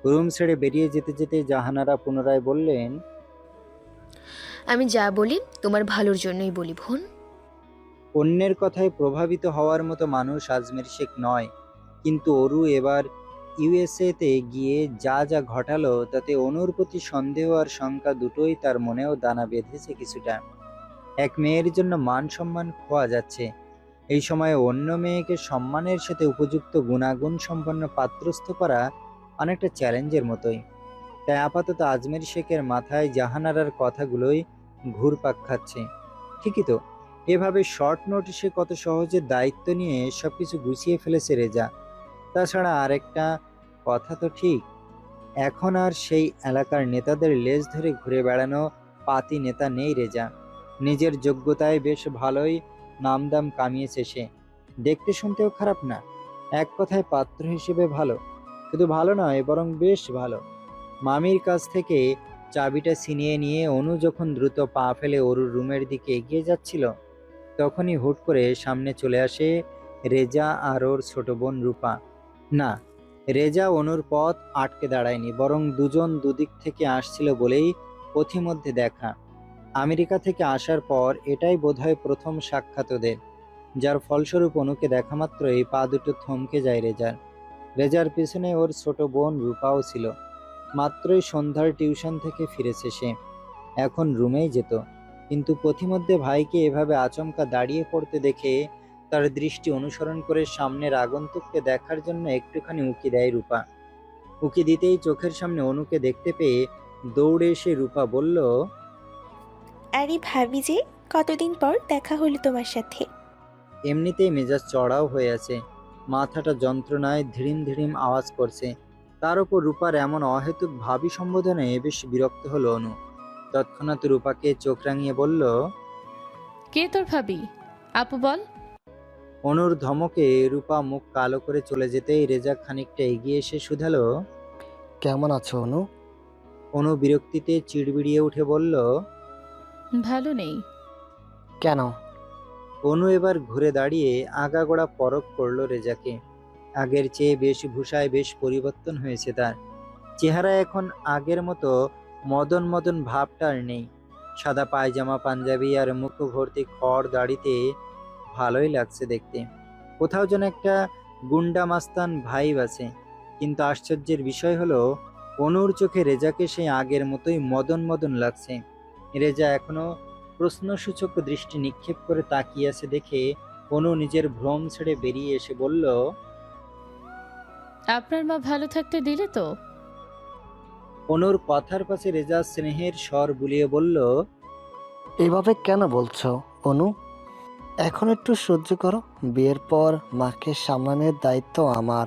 [SPEAKER 2] রুম ছেড়ে বেরিয়ে যেতে যেতে জাহানারা পুনরায় বললেন।
[SPEAKER 10] আমি যা বলি তোমার ভালোর জন্যই বলি বোন।
[SPEAKER 2] অন্যের কথায় প্রভাবিত হওয়ার মতো মানুষ আজমের শেখ নয়, কিন্তু অরু এবার ইউএসএতে গিয়ে যা যা ঘটালো তাতে অনুর প্রতি সন্দেহ আর শঙ্কা দুটোই তার মনেও দানা বেঁধেছে কিছুটা। এক মেয়ের জন্য মান সম্মান খোয়া যাচ্ছে, এই সময়ে অন্য মেয়েকে সম্মানের সাথে উপযুক্ত গুণাগুণ সম্পন্ন পাত্রস্থ করা অনেকটা চ্যালেঞ্জের মতোই। তাই আপাতত আজমের শেখের মাথায় জাহানারার কথাগুলোই ঘুরপাক খাচ্ছে। ঠিকই তো, এভাবে শর্ট নোটিশে কত সহজে দায়িত্ব নিয়ে সবকিছু গুছিয়ে ফেলেছে রেজা। তাছাড়া আরেকটা কথা তো ঠিক, এখন আর সেই এলাকার নেতাদের লেজ ধরে ঘুরে বেড়ানো পাতি নেতা নেই রেজা। নিজের যোগ্যতায় বেশ ভালোই নামদাম কামিয়েছে সে। দেখতে শুনতেও খারাপ না, এক কথায় পাত্র হিসেবে ভালো। শুধু ভালো নয়, বরং বেশ ভালো। মামির কাছ থেকে চাবিটা ছিনিয়ে নিয়ে অনু যখন দ্রুত পা ফেলে অরুর রুমের দিকে এগিয়ে যাচ্ছিল, তখনই হুট করে সামনে চলে আসে রেজা আর ওর ছোট বোন রূপা। না, রেজা অনুর পথ আটকে দাঁড়ায়নি, বরং দুজন দুদিক থেকে আসছিল বলেই পথিমধ্যে দেখা। আমেরিকা থেকে আসার পর এটাই বোধহয় প্রথম সাক্ষাৎ ওদের, যার ফলস্বরূপ অনুকে দেখা মাত্রই পা দুটো থমকে যায় রেজার। রেজার পিছনে ওর ছোট বোন রূপাও ছিল। মাত্রই সন্ধ্যার টিউশন থেকে ফিরেছে সে, এখন রুমেই যেত। কিন্তু পথিমধ্যে ভাইকে এভাবে আচমকা দাঁড়িয়ে পড়তে দেখে তার দৃষ্টি অনুসরণ করে সামনের আগন্তুককে দেখার জন্য একটুখানি উঁকি দেয় রূপা। উঁকি দিতেই চোখের সামনে অনুকে দেখতে পেয়ে দৌড়ে এসে রূপা বলল।
[SPEAKER 11] আরে ভাবি যে, কতদিন পর দেখা হলো তোমার সাথে।
[SPEAKER 2] এমনিতেই মেজাজ চড়াও হয়ে আছে, মাথাটা যন্ত্রণায় ধিড়িম ধিড়িম আওয়াজ করছে। তার উপর রূপার এমন অহেতুক ভাবি সম্বোধনে বেশ বিরক্ত হলো অনু। তৎক্ষণাৎ রূপাকে চোখ রাঙিয়ে বলল।
[SPEAKER 8] কে তোর ভাবি? আপু বল।
[SPEAKER 2] অনুর ধমকে রূপা মুখ কালো করে চলে যেতেই রেজা খানিকটা এগিয়ে এসে শুধালো।
[SPEAKER 12] কেমন আছো অনু?
[SPEAKER 2] অনু বিরক্তিতে চিড়বিড়িয়ে উঠে বলল।
[SPEAKER 8] ভালো নেই।
[SPEAKER 12] কেন?
[SPEAKER 2] অনু এবার ঘুরে দাঁড়িয়ে আগাগোড়া পরখ করলো রেজাকে। আগের চেয়ে বেশভূষায় বেশ পরিবর্তন হয়েছে তার। চেহারা এখন আগের মতো মদন মদন ভাবটা আর নেই। সাদা পায়জামা পাঞ্জাবি আর মুখ ভর্তি খড় দাড়িতে ভালোই লাগছে দেখতে। কোথাও যেন একটা গুন্ডা মাস্তান ভাইব আছে। কিন্তু আশ্চর্যের বিষয় হলো, অনুর চোখে রেজাকে সেই আগের মতোই মদন মদন লাগছে। রেজা এখনো প্রশ্নসূচক দৃষ্টি নিক্ষেপ করে তাকিয়ে আছে দেখে অনু নিজের ভ্রম ছেড়ে বেরিয়ে এসে বলল।
[SPEAKER 8] আপনার মা ভালো থাকতে দিলে তো?
[SPEAKER 2] অনুর কথার পাশে রেজা স্নেহের স্বর বুলিয়ে বলল।
[SPEAKER 12] এভাবে কেন বলছো অনু? এখন একটু সহ্য করো, বিয়ের পর মাকে সামলানোর দায়িত্ব আমার।